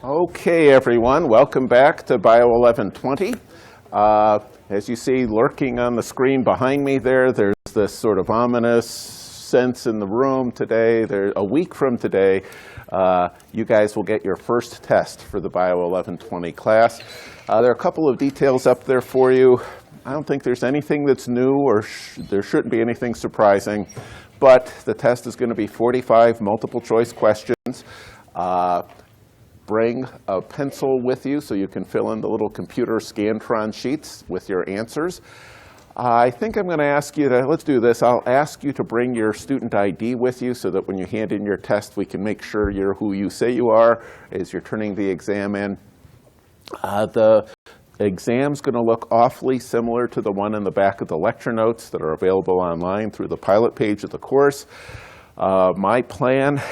Okay, everyone, welcome back to Bio 1120. As you see lurking on the screen behind me there's this sort of ominous sense in the room today. A week from today, you guys will get your first test for the Bio 1120 class. There are a couple of details up there for you. I don't think there's anything that's new, or there shouldn't be anything surprising, but the test is going to be 45 multiple choice questions. Bring a pencil with you so you can fill in the little computer Scantron sheets with your answers. I think I'm going to ask you to, let's do this. I'll ask you to bring your student ID with you so that when you hand in your test, we can make sure you're who you say you are as you're turning the exam in. The exam's going to look awfully similar to the one in the back of the lecture notes that are available online through the pilot page of the course. My plan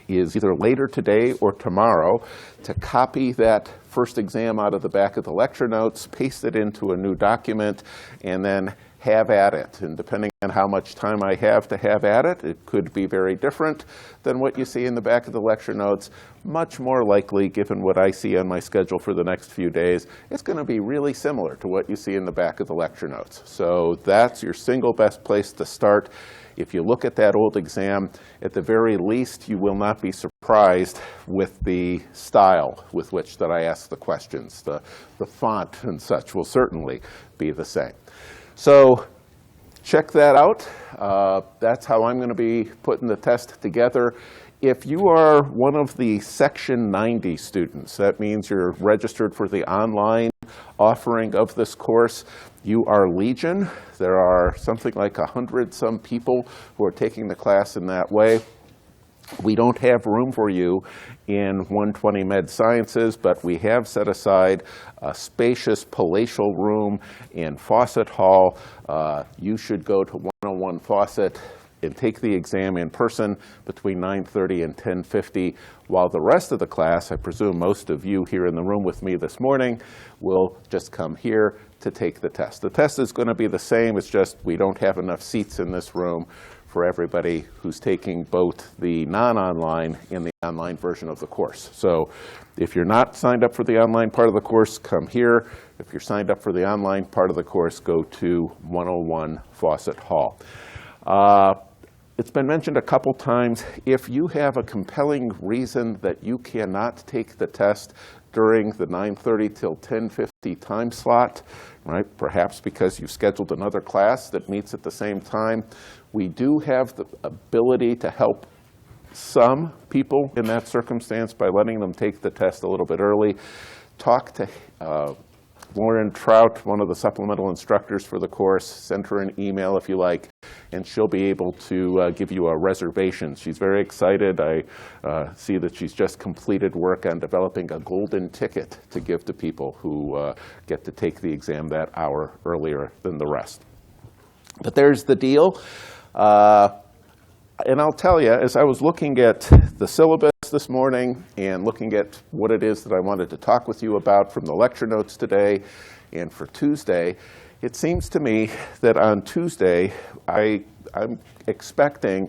is either later today or tomorrow to copy that first exam out of the back of the lecture notes, paste it into a new document, and then have at it. And depending on how much time I have to have at it, it could be very different than what you see in the back of the lecture notes. Much more likely, given what I see on my schedule for the next few days, it's going to be really similar to what you see in the back of the lecture notes. So that's your single best place to start. If you look at that old exam, at the very least, you will not be surprised with the style with which that I ask the questions. The font and such will certainly be the same. So check that out. That's how I'm going to be putting the test together. If you are one of the Section 90 students, that means you're registered for the online offering of this course, you are legion. There are something like 100-some people who are taking the class in that way. We don't have room for you in 120 Med Sciences, but we have set aside a spacious palatial room in Fawcett Hall. You should go to 101 Fawcett and take the exam in person between 9:30 and 10:50, while the rest of the class, I presume most of you here in the room with me this morning, will just come here to take the test. The test is going to be the same. It's just we don't have enough seats in this room for everybody who's taking both the non-online and the online version of the course. So if you're not signed up for the online part of the course, come here. If you're signed up for the online part of the course, go to 101 Fawcett Hall. It's been mentioned a couple times, if you have a compelling reason that you cannot take the test during the 9:30 till 10:50 time slot, right? Perhaps because you've scheduled another class that meets at the same time, we do have the ability to help some people in that circumstance by letting them take the test a little bit early. Talk to Lauren Trout, one of the supplemental instructors for the course. Send her an email if you like, and she'll be able to give you a reservation. She's very excited. I see that she's just completed work on developing a golden ticket to give to people who get to take the exam that hour earlier than the rest. But there's the deal. And I'll tell you, as I was looking at the syllabus this morning and looking at what it is that I wanted to talk with you about from the lecture notes today and for Tuesday, it seems to me that on Tuesday, I'm expecting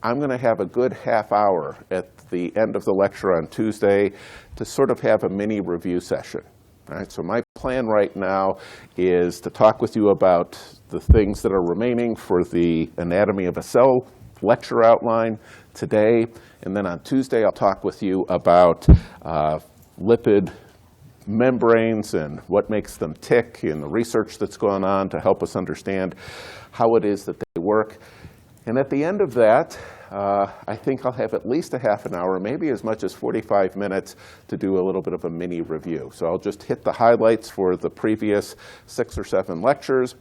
I'm going to have a good half hour at the end of the lecture on Tuesday to sort of have a mini review session. All right, so my plan right now is to talk with you about the things that are remaining for the anatomy of a cell lecture outline today, and then on Tuesday I'll talk with you about lipid membranes and what makes them tick and the research that's going on to help us understand how it is that they work. And at the end of that, I think I'll have at least a half an hour, maybe as much as 45 minutes to do a little bit of a mini review. So I'll just hit the highlights for the previous 6 or 7 lectures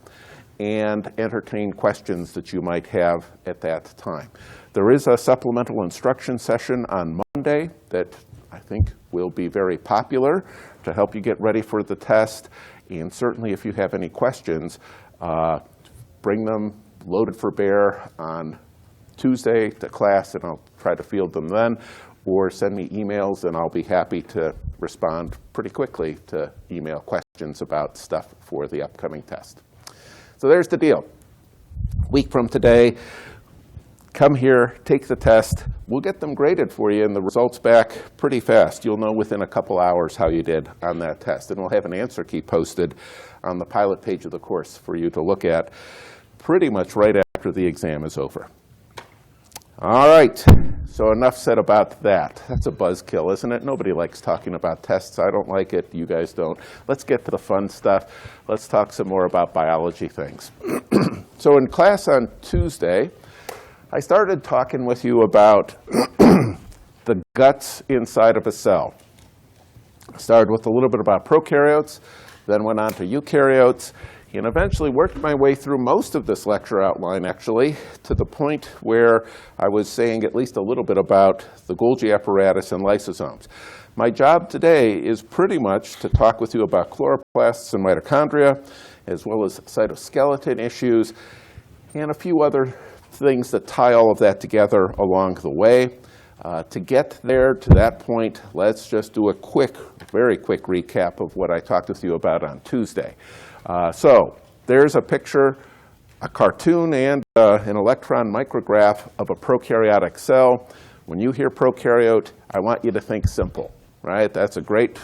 and entertain questions that you might have at that time. There is a supplemental instruction session on Monday that I think will be very popular to help you get ready for the test. And certainly if you have any questions, bring them loaded for bear on Tuesday to class, and I'll try to field them then, or send me emails, and I'll be happy to respond pretty quickly to email questions about stuff for the upcoming test. So there's the deal. Week from today, come here, take the test. We'll get them graded for you and the results back pretty fast. You'll know within a couple hours how you did on that test. And we'll have an answer key posted on the pilot page of the course for you to look at pretty much right after the exam is over. All right, so enough said about that. That's a buzzkill, isn't it? Nobody likes talking about tests. I don't like it. You guys don't. Let's get to the fun stuff. Let's talk some more about biology things. So in class on Tuesday, I started talking with you about the guts inside of a cell. I started with a little bit about prokaryotes, then went on to eukaryotes, and eventually worked my way through most of this lecture outline, actually, to the point where I was saying at least a little bit about the Golgi apparatus and lysosomes. My job today is pretty much to talk with you about chloroplasts and mitochondria, as well as cytoskeleton issues, and a few other things that tie all of that together along the way. To get there to that point, let's just do a quick, very quick recap of what I talked with you about on Tuesday. So there's a picture, a cartoon, and an electron micrograph of a prokaryotic cell. When you hear prokaryote, I want you to think simple, right? That's a great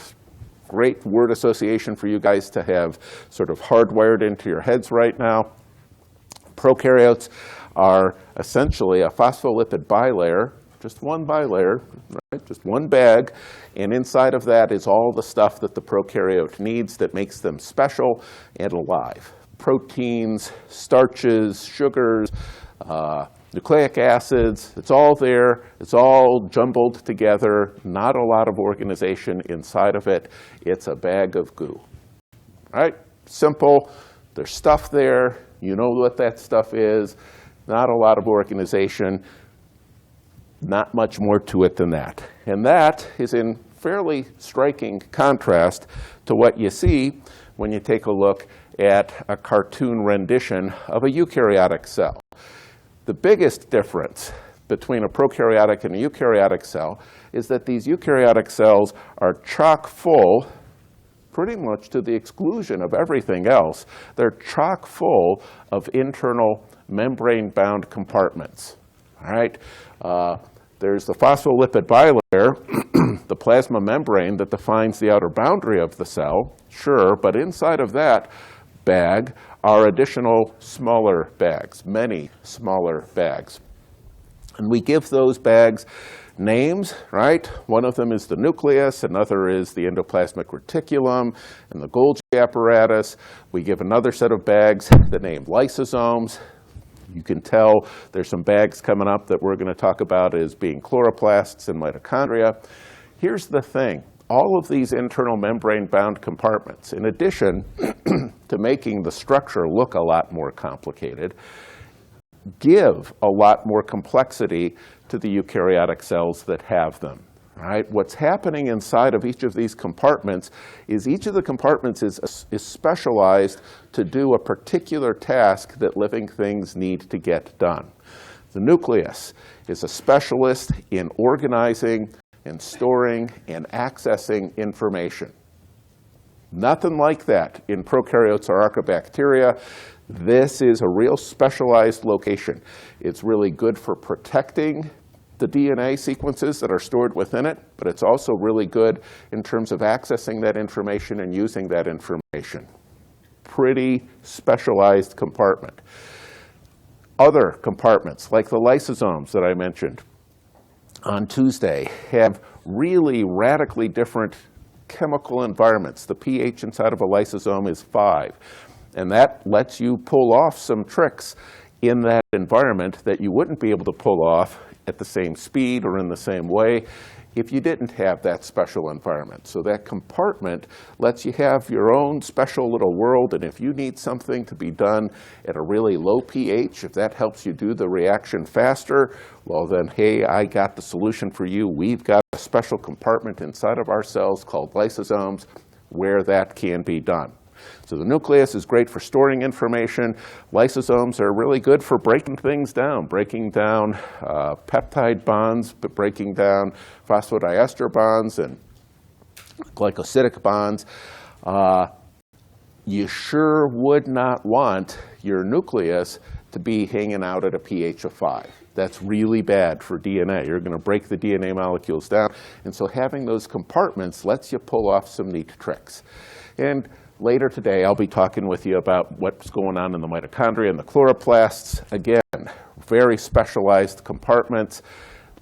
word association for you guys to have sort of hardwired into your heads right now. Prokaryotes are essentially a phospholipid bilayer, just one bilayer, right? Just one bag, and inside of that is all the stuff that the prokaryote needs that makes them special and alive. Proteins, starches, sugars, nucleic acids, it's all there. It's all jumbled together, not a lot of organization inside of it. It's a bag of goo, right? Simple. There's stuff there. You know what that stuff is. Not a lot of organization, not much more to it than that. And that is in fairly striking contrast to what you see when you take a look at a cartoon rendition of a eukaryotic cell. The biggest difference between a prokaryotic and a eukaryotic cell is that these eukaryotic cells are chock full, pretty much to the exclusion of everything else. They're chock full of internal membrane-bound compartments. All right? There's the phospholipid bilayer, the plasma membrane that defines the outer boundary of the cell, sure, but inside of that bag are additional smaller bags, many smaller bags. And we give those bags names, right? One of them is the nucleus, another is the endoplasmic reticulum and the Golgi apparatus. We give another set of bags the name lysosomes. You can tell there's some bags coming up that we're going to talk about as being chloroplasts and mitochondria. Here's the thing. All of these internal membrane-bound compartments, in addition to making the structure look a lot more complicated, give a lot more complexity to the eukaryotic cells that have them. Right? What's happening inside of each of these compartments is each of the compartments is specialized to do a particular task that living things need to get done. The nucleus is a specialist in organizing and storing and accessing information. Nothing like that in prokaryotes or archaebacteria. This is a real specialized location. It's really good for protecting the DNA sequences that are stored within it, but it's also really good in terms of accessing that information and using that information. Pretty specialized compartment. Other compartments, like the lysosomes that I mentioned on Tuesday, have really radically different chemical environments. The pH inside of a lysosome is 5, and that lets you pull off some tricks in that environment that you wouldn't be able to pull off at the same speed or in the same way if you didn't have that special environment. So that compartment lets you have your own special little world, and if you need something to be done at a really low pH, if that helps you do the reaction faster, well then, hey, I got the solution for you. We've got a special compartment inside of our cells called lysosomes where that can be done. So the nucleus is great for storing information. Lysosomes are really good for breaking things down, breaking down peptide bonds, but breaking down phosphodiester bonds and glycosidic bonds. You sure would not want your nucleus to be hanging out at a pH of 5. That's really bad for DNA. You're going to break the DNA molecules down. And so having those compartments lets you pull off some neat tricks. And later today, I'll be talking with you about what's going on in the mitochondria and the chloroplasts. Again, very specialized compartments.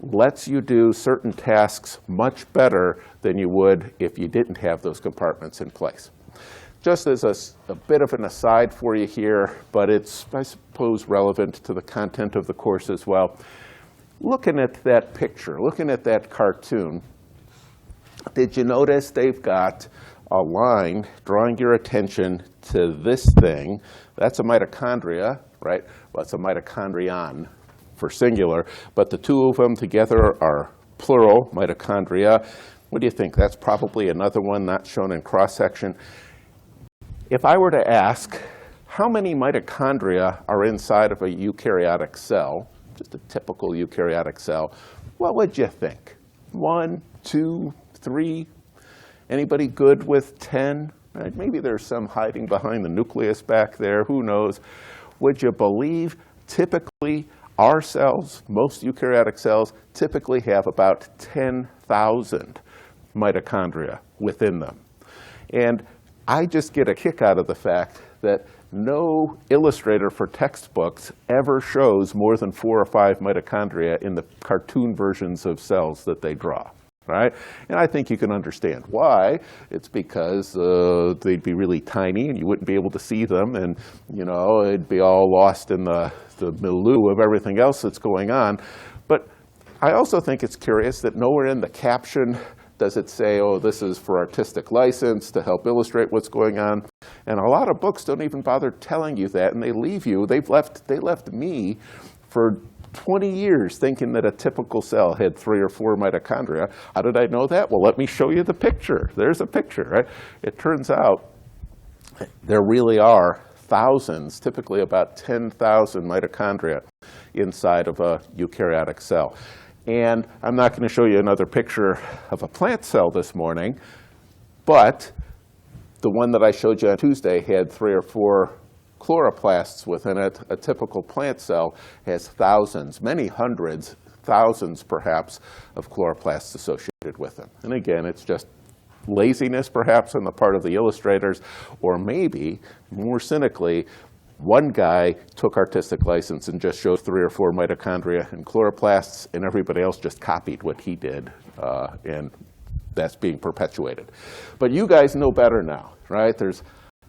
Lets you do certain tasks much better than you would if you didn't have those compartments in place. Just as a bit of an aside for you here, but it's, I suppose, relevant to the content of the course as well. Looking at that picture, looking at that cartoon, did you notice they've got a line drawing your attention to this thing? That's a mitochondria, right? Well, it's a mitochondrion for singular, but the two of them together are plural, mitochondria. What do you think? That's probably another one not shown in cross-section. If I were to ask how many mitochondria are inside of a eukaryotic cell, just a typical eukaryotic cell, what would you think? 1, 2, 3? Anybody good with 10? Right? Maybe there's some hiding behind the nucleus back there. Who knows? Would you believe typically our cells, most eukaryotic cells, typically have about 10,000 mitochondria within them. And I just get a kick out of the fact that no illustrator for textbooks ever shows more than 4 or 5 mitochondria in the cartoon versions of cells that they draw, right? And I think you can understand why. It's because they'd be really tiny and you wouldn't be able to see them, and it'd be all lost in the milieu of everything else that's going on. But I also think it's curious that nowhere in the caption does it say, oh, this is for artistic license to help illustrate what's going on. And a lot of books don't even bother telling you that, and they leave you. They left me for 20 years thinking that a typical cell had 3 or 4 mitochondria. How did I know that? Well, let me show you the picture. There's a picture, right? It turns out there really are thousands, typically about 10,000 mitochondria inside of a eukaryotic cell. And I'm not going to show you another picture of a plant cell this morning, but the one that I showed you on Tuesday had 3 or 4 chloroplasts within it. A typical plant cell has thousands, many hundreds, thousands perhaps, of chloroplasts associated with them. And again, it's just laziness perhaps on the part of the illustrators, or maybe, more cynically, one guy took artistic license and just showed 3 or 4 mitochondria and chloroplasts, and everybody else just copied what he did, and that's being perpetuated. But you guys know better now, right? There's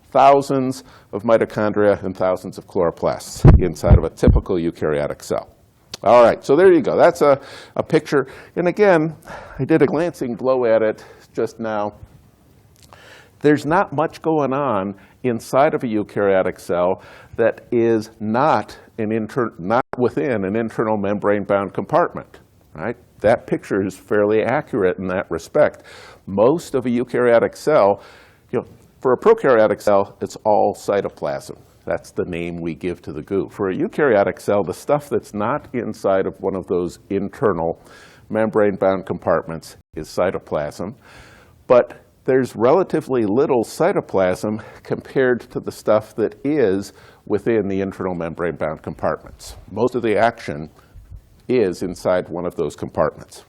thousands of mitochondria and thousands of chloroplasts inside of a typical eukaryotic cell. All right, so there you go. That's a picture. And again, I did a glancing blow at it just now. There's not much going on inside of a eukaryotic cell that is not within an internal membrane-bound compartment, right? That picture is fairly accurate in that respect. Most of a eukaryotic cell, for a prokaryotic cell, it's all cytoplasm. That's the name we give to the goo. For a eukaryotic cell, the stuff that's not inside of one of those internal membrane-bound compartments is cytoplasm. But there's relatively little cytoplasm compared to the stuff that is within the internal membrane-bound compartments. Most of the action is inside one of those compartments.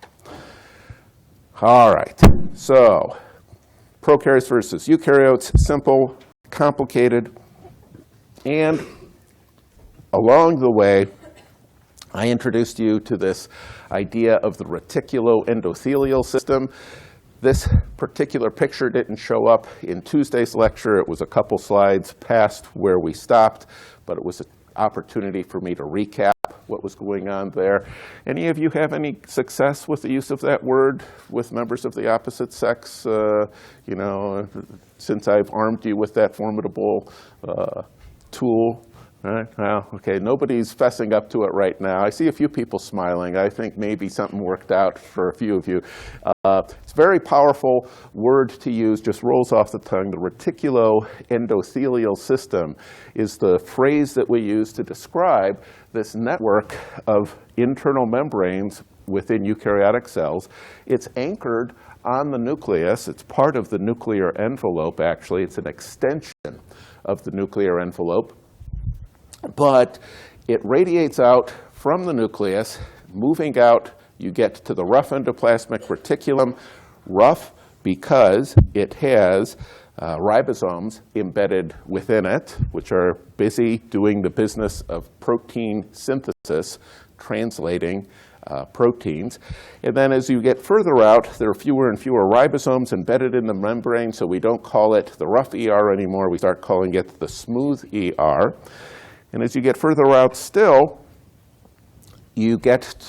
All right, so prokaryotes versus eukaryotes, simple, complicated, and along the way, I introduced you to this idea of the reticuloendothelial system. This particular picture didn't show up in Tuesday's lecture. It was a couple slides past where we stopped, but it was an opportunity for me to recap what was going on there. Any of you have any success with the use of that word with members of the opposite sex, since I've armed you with that formidable tool? Right? Well, okay, nobody's fessing up to it right now. I see a few people smiling. I think maybe something worked out for a few of you. It's a very powerful word to use, just rolls off the tongue. The reticuloendothelial system is the phrase that we use to describe this network of internal membranes within eukaryotic cells. It's anchored on the nucleus. It's part of the nuclear envelope, actually. It's an extension of the nuclear envelope. But it radiates out from the nucleus. Moving out, you get to the rough endoplasmic reticulum. Rough because it has ribosomes embedded within it, which are busy doing the business of protein synthesis, translating proteins. And then as you get further out, there are fewer and fewer ribosomes embedded in the membrane, so we don't call it the rough ER anymore. We start calling it the smooth ER. And as you get further out still, you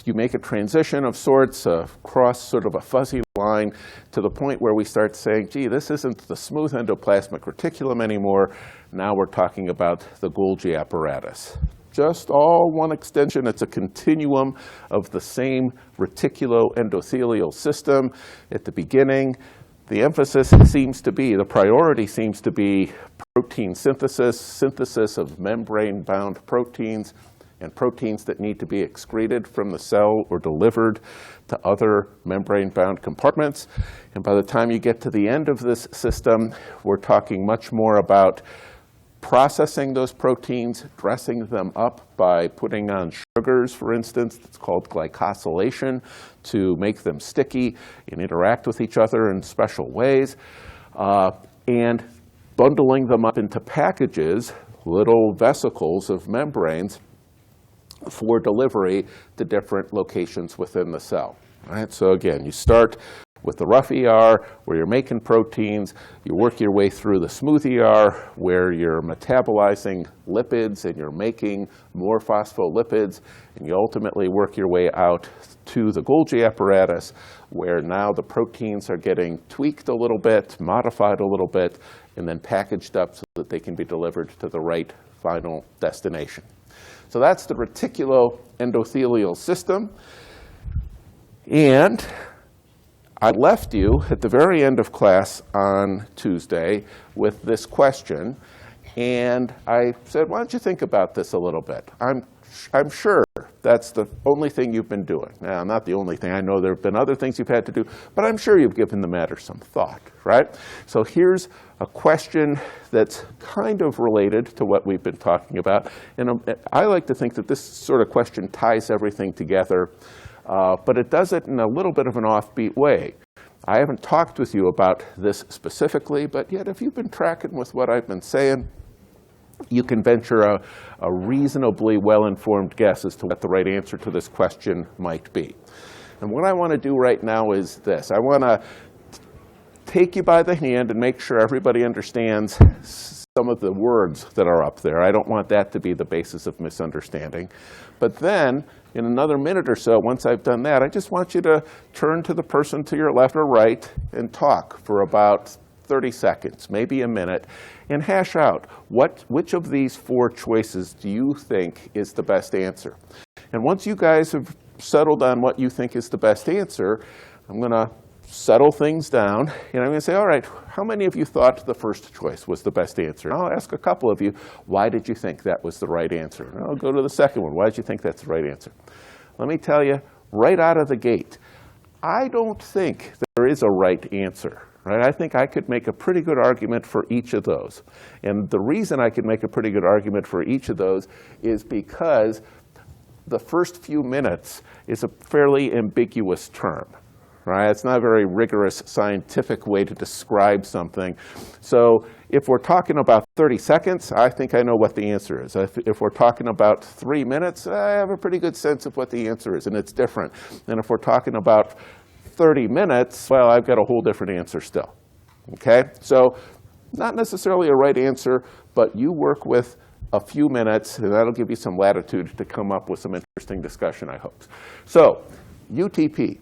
make a transition of sorts across sort of a fuzzy line to the point where we start saying, gee, this isn't the smooth endoplasmic reticulum anymore. Now we're talking about the Golgi apparatus. Just all one extension. It's a continuum of the same reticuloendothelial system. At the beginning, the emphasis seems to be, the priority seems to be protein synthesis of membrane-bound proteins, and proteins that need to be excreted from the cell or delivered to other membrane-bound compartments. And by the time you get to the end of this system, we're talking much more about processing those proteins, dressing them up by putting on sugars, for instance. It's called glycosylation, to make them sticky and interact with each other in special ways, and bundling them up into packages, little vesicles of membranes, for delivery to different locations within the cell. Right? So again, you start with the rough ER, where you're making proteins. You work your way through the smooth ER, where you're metabolizing lipids and you're making more phospholipids. And you ultimately work your way out to the Golgi apparatus, where now the proteins are getting tweaked a little bit, modified a little bit, and then packaged up so that they can be delivered to the right final destination. So that's the reticuloendothelial system. And I left you at the very end of class on Tuesday with this question. And I said, why don't you think about this a little bit? I'm sure that's the only thing you've been doing. Now, not the only thing. I know there have been other things you've had to do, but I'm sure you've given the matter some thought, right? So here's a question that's kind of related to what we've been talking about. And I like to think that this sort of question ties everything together, but it does it in a little bit of an offbeat way. I haven't talked with you about this specifically, but yet if you've been tracking with what I've been saying, you can venture a reasonably well-informed guess as to what the right answer to this question might be. And what I want to do right now is this. I want to take you by the hand and make sure everybody understands some of the words that are up there. I don't want that to be the basis of misunderstanding. But then, in another minute or so, once I've done that, I just want you to turn to the person to your left or right and talk for about 30 seconds, maybe a minute, and hash out which of these four choices do you think is the best answer. And once you guys have settled on what you think is the best answer, I'm going to settle things down, and I'm going to say, all right, how many of you thought the first choice was the best answer? And I'll ask a couple of you, why did you think that was the right answer? And I'll go to the second one. Why did you think that's the right answer? Let me tell you, right out of the gate, I don't think there is a right answer. Right? I think I could make a pretty good argument for each of those. And the reason I could make a pretty good argument for each of those is because the first few minutes is a fairly ambiguous term. Right? It's not a very rigorous scientific way to describe something. So if we're talking about 30 seconds, I think I know what the answer is. If we're talking about 3 minutes, I have a pretty good sense of what the answer is, and it's different. And if we're talking about 30 minutes, well, I've got a whole different answer still. Okay? So not necessarily a right answer, but you work with a few minutes, and that'll give you some latitude to come up with some interesting discussion, I hope. So UTP.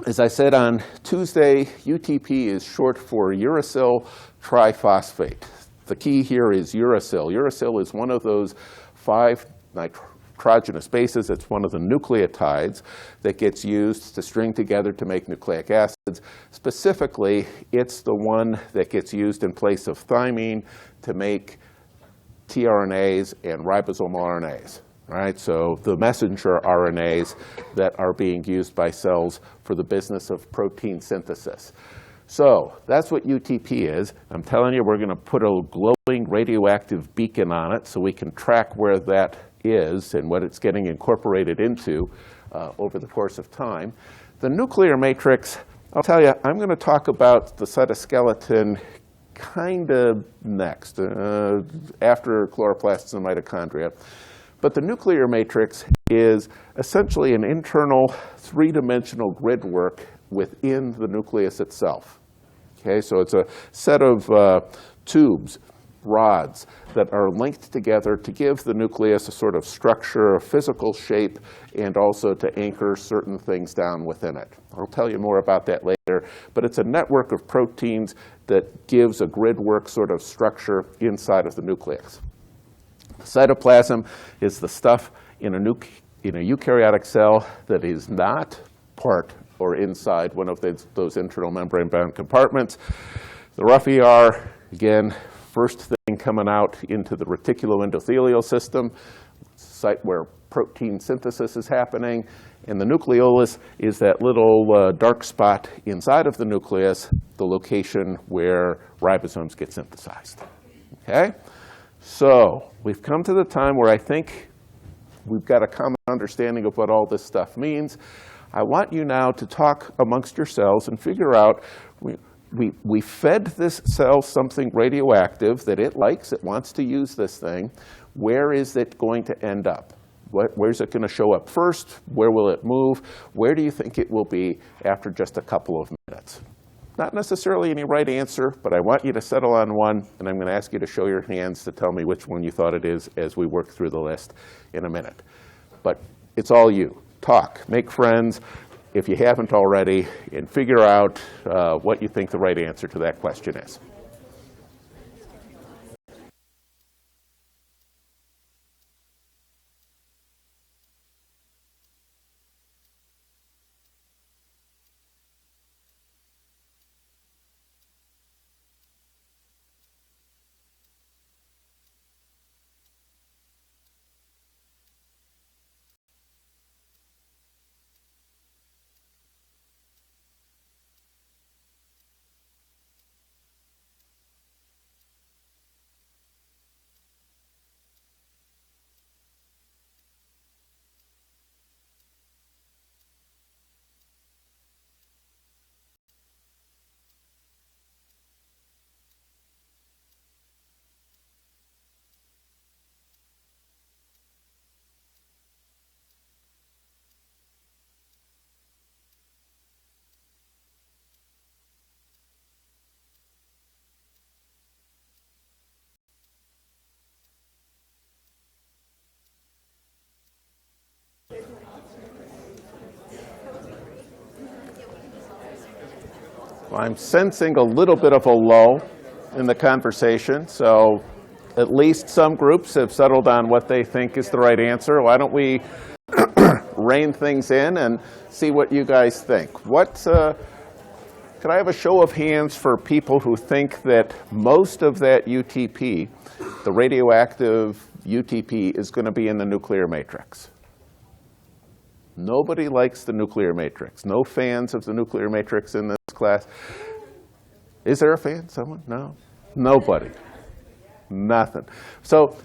As I said on Tuesday, UTP is short for uracil triphosphate. The key here is uracil. Uracil is one of those 5 nitrogenous bases. It's one of the nucleotides that gets used to string together to make nucleic acids. Specifically, it's the one that gets used in place of thymine to make tRNAs and ribosomal RNAs. Right? So the messenger RNAs that are being used by cells for the business of protein synthesis. So that's what UTP is. I'm telling you, we're going to put a glowing radioactive beacon on it so we can track where that is and what it's getting incorporated into over the course of time. The nuclear matrix, I'll tell you, I'm going to talk about the cytoskeleton kind of next, after chloroplasts and mitochondria. But the nuclear matrix is essentially an internal three-dimensional grid work within the nucleus itself. Okay, so it's a set of tubes, rods, that are linked together to give the nucleus a sort of structure, a physical shape, and also to anchor certain things down within it. I'll tell you more about that later, but it's a network of proteins that gives a grid-work sort of structure inside of the nucleus. Cytoplasm is the stuff in a eukaryotic cell that is not part or inside one of those internal membrane-bound compartments. The rough ER, again, first thing coming out into the reticuloendothelial system, site where protein synthesis is happening. And the nucleolus is that little dark spot inside of the nucleus, the location where ribosomes get synthesized. Okay? So we've come to the time where I think we've got a common understanding of what all this stuff means. I want you now to talk amongst yourselves and figure out, we fed this cell something radioactive that it likes, it wants to use this thing. Where is it going to end up? Where's it going to show up first? Where will it move? Where do you think it will be after just a couple of minutes? Not necessarily any right answer, but I want you to settle on one, and I'm going to ask you to show your hands to tell me which one you thought it is as we work through the list in a minute. But it's all you. Talk, make friends, if you haven't already, and figure out what you think the right answer to that question is. Well, I'm sensing a little bit of a lull in the conversation, so at least some groups have settled on what they think is the right answer. Why don't we rein things in and see what you guys think? Could I have a show of hands for people who think that most of that UTP, the radioactive UTP, is going to be in the nuclear matrix? Nobody likes the nuclear matrix. No fans of the nuclear matrix in this class. Is there a fan? Someone? No? Nobody. Nothing. So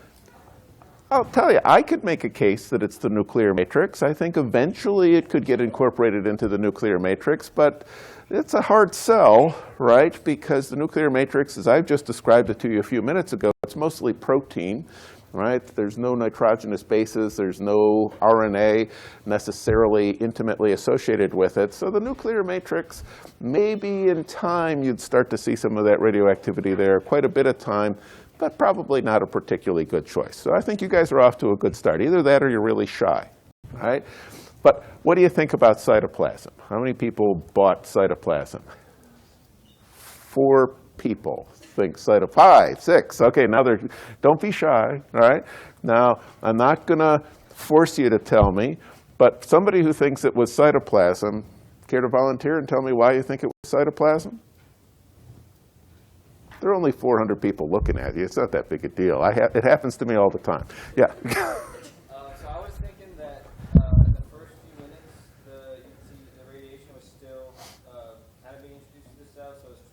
I'll tell you, I could make a case that it's the nuclear matrix. I think eventually it could get incorporated into the nuclear matrix, but it's a hard sell, right? Because the nuclear matrix, as I've just described it to you a few minutes ago, it's mostly protein. Right? There's no nitrogenous bases. There's no RNA necessarily intimately associated with it. So the nuclear matrix, maybe in time you'd start to see some of that radioactivity there, quite a bit of time, but probably not a particularly good choice. So I think you guys are off to a good start. Either that or you're really shy. Right? But what do you think about cytoplasm? How many people bought cytoplasm? 4 people. Think 5, 6. Okay, now don't be shy, all right? Now, I'm not going to force you to tell me, but somebody who thinks it was cytoplasm, care to volunteer and tell me why you think it was cytoplasm? There are only 400 people looking at you. It's not that big a deal. It happens to me all the time. Yeah. So I was thinking that in the first few minutes, the radiation was still kind of being introduced to the cell, so it's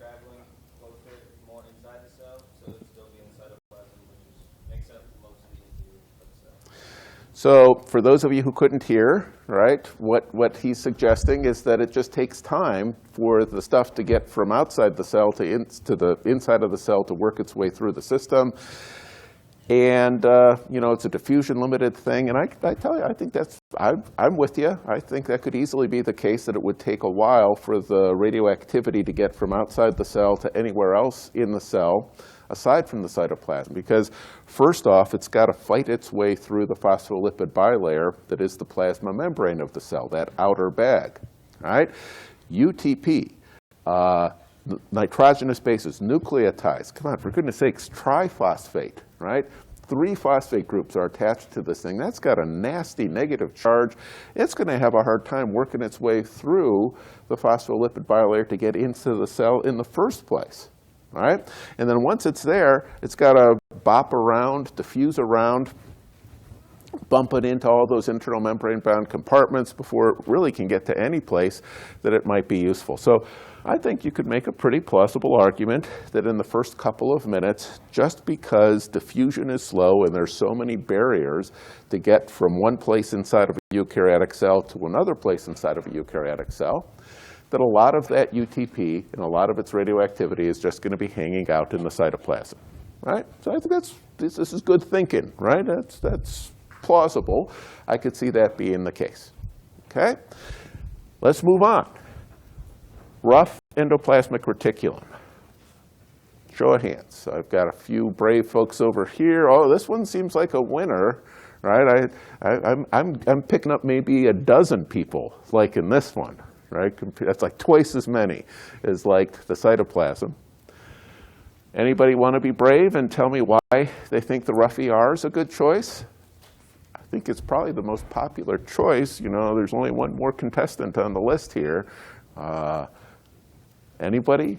So for those of you who couldn't hear, right, what he's suggesting is that it just takes time for the stuff to get from outside the cell to the inside of the cell to work its way through the system. And, you know, it's a diffusion-limited thing. And I tell you, I think I'm with you. I think that could easily be the case that it would take a while for the radioactivity to get from outside the cell to anywhere else in the cell, aside from the cytoplasm. Because first off, it's got to fight its way through the phospholipid bilayer that is the plasma membrane of the cell, that outer bag, right? UTP, nitrogenous bases, nucleotides. Come on, for goodness sakes, triphosphate, right? 3 phosphate groups are attached to this thing. That's got a nasty negative charge. It's going to have a hard time working its way through the phospholipid bilayer to get into the cell in the first place, right? And then once it's there, it's got to bop around, diffuse around, bump it into all those internal membrane-bound compartments before it really can get to any place that it might be useful. So I think you could make a pretty plausible argument that in the first couple of minutes, just because diffusion is slow and there's so many barriers to get from one place inside of a eukaryotic cell to another place inside of a eukaryotic cell, that a lot of that UTP and a lot of its radioactivity is just going to be hanging out in the cytoplasm, right? So I think this is good thinking, right? That's plausible. I could see that being the case. Okay? Let's move on. Rough endoplasmic reticulum. Show of hands. I've got a few brave folks over here. Oh, this one seems like a winner, right? I'm picking up maybe a dozen people like in this one, right? That's like twice as many as like the cytoplasm. Anybody want to be brave and tell me why they think the rough ER is a good choice? I think it's probably the most popular choice. You know, there's only one more contestant on the list here. Anybody?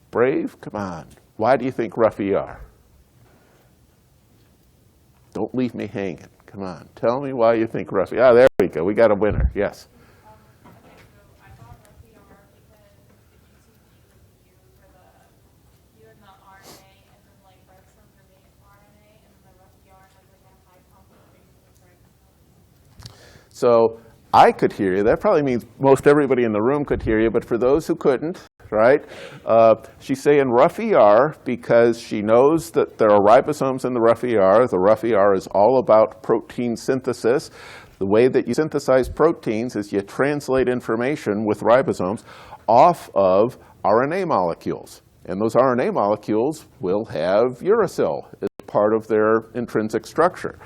Brave? Come on. Why do you think rough ER? Don't leave me hanging. Come on. Tell me why you think rough ER. Ah, there we go. We got a winner. Yes. Okay, so I thought rough ER because the UTP was used for the RNA and then like ribosomes are made RNA and then the rough ER has like a high concentration of ribosomes. So I could hear you. That probably means most everybody in the room could hear you, but for those who couldn't, right, she's saying rough ER because she knows that there are ribosomes in the rough ER. The rough ER is all about protein synthesis. The way that you synthesize proteins is you translate information with ribosomes off of RNA molecules. And those RNA molecules will have uracil as part of their intrinsic structure.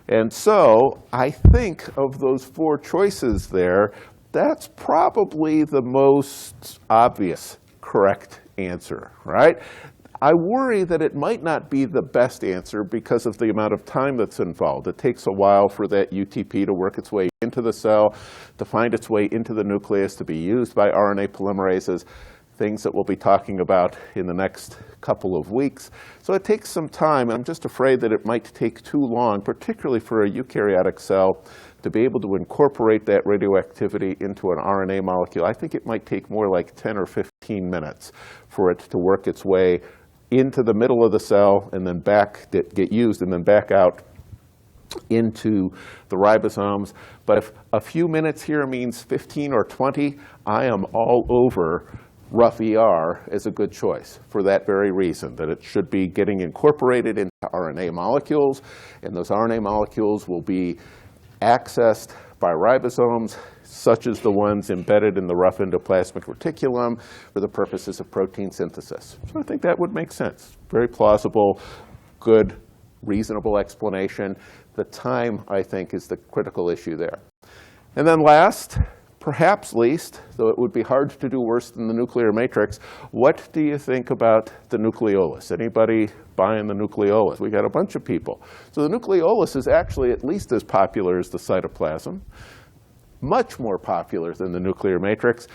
And so I think of those 4 choices there, that's probably the most obvious correct answer, right? I worry that it might not be the best answer because of the amount of time that's involved. It takes a while for that UTP to work its way into the cell, to find its way into the nucleus, to be used by RNA polymerases, things that we'll be talking about in the next couple of weeks. So it takes some time. I'm just afraid that it might take too long, particularly for a eukaryotic cell, to be able to incorporate that radioactivity into an RNA molecule. I think it might take more like 10 or 15 minutes for it to work its way into the middle of the cell and then back, get used and then back out into the ribosomes. But if a few minutes here means 15 or 20, I am all over rough ER as a good choice for that very reason, that it should be getting incorporated into RNA molecules, and those RNA molecules will be accessed by ribosomes, such as the ones embedded in the rough endoplasmic reticulum for the purposes of protein synthesis. So I think that would make sense. Very plausible, good, reasonable explanation. The time, I think, is the critical issue there. And then last, perhaps least, though it would be hard to do worse than the nuclear matrix, what do you think about the nucleolus? Anybody buying the nucleolus? We got a bunch of people. So the nucleolus is actually at least as popular as the cytoplasm, much more popular than the nuclear matrix.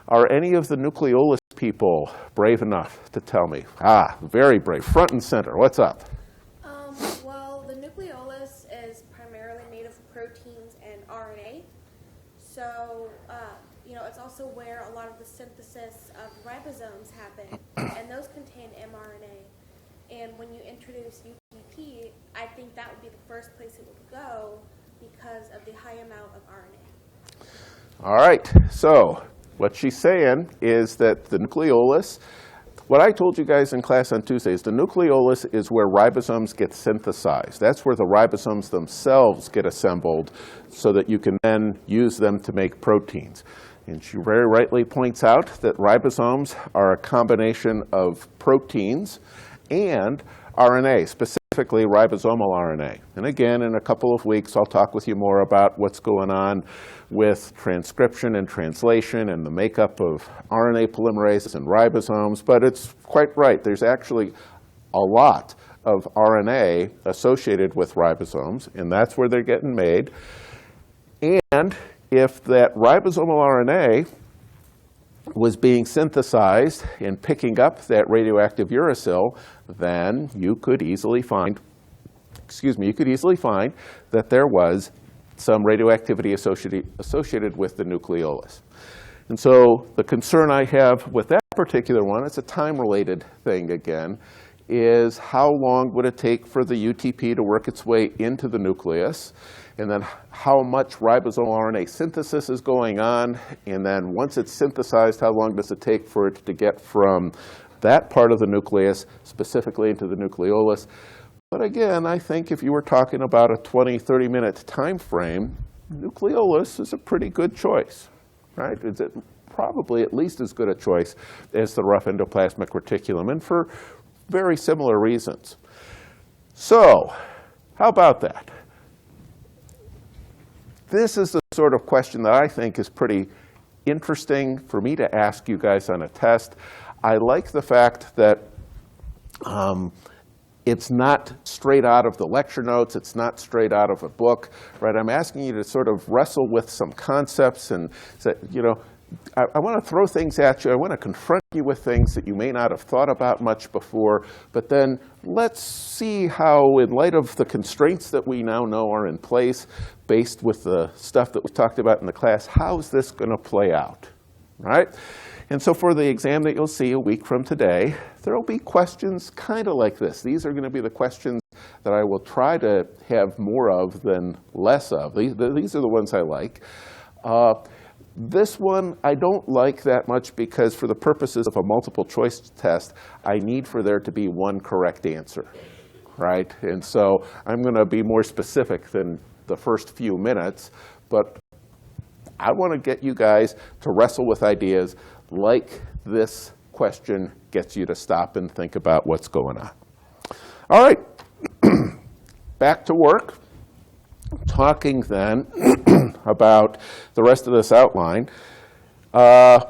Are any of the nucleolus people brave enough to tell me? Ah, very brave. Front and center. What's up? Well, the nucleolus is primarily made of proteins and RNA. So, it's also where a lot of the synthesis of ribosomes happen, and those contain mRNA. And when you introduce UTP, I think that would be the first place it would go because of the high amount of RNA. All right, so what she's saying is that the nucleolus, what I told you guys in class on Tuesday is the nucleolus is where ribosomes get synthesized. That's where the ribosomes themselves get assembled so that you can then use them to make proteins. And she very rightly points out that ribosomes are a combination of proteins and RNA, specifically ribosomal RNA. And again, in a couple of weeks, I'll talk with you more about what's going on with transcription and translation and the makeup of RNA polymerases and ribosomes. But it's quite right. There's actually a lot of RNA associated with ribosomes, and that's where they're getting made. And if that ribosomal RNA was being synthesized and picking up that radioactive uracil, then you could easily find, that there was some radioactivity associated with the nucleolus. And so the concern I have with that particular one, it's a time-related thing again, is how long would it take for the UTP to work its way into the nucleus, and then how much ribosomal RNA synthesis is going on, and then once it's synthesized, how long does it take for it to get from that part of the nucleus specifically into the nucleolus. But again, I think if you were talking about a 20, 30-minute time frame, nucleolus is a pretty good choice, right? It's probably at least as good a choice as the rough endoplasmic reticulum, and for very similar reasons. So, how about that? This is the sort of question that I think is pretty interesting for me to ask you guys on a test. I like the fact that it's not straight out of the lecture notes. It's not straight out of a book, right? I'm asking you to sort of wrestle with some concepts and say, you know, I want to throw things at you. I want to confront you with things that you may not have thought about much before. But then let's see how, in light of the constraints that we now know are in place, based with the stuff that we talked about in the class, how is this going to play out, right? And so for the exam that you'll see a week from today, there will be questions kind of like this. These are going to be the questions that I will try to have more of than less of. These are the ones I like. This one I don't like that much because for the purposes of a multiple choice test, I need for there to be one correct answer, right? And so I'm going to be more specific than the first few minutes, but I want to get you guys to wrestle with ideas like this question gets you to stop and think about what's going on. All right, back to work. Talking then about the rest of this outline. I've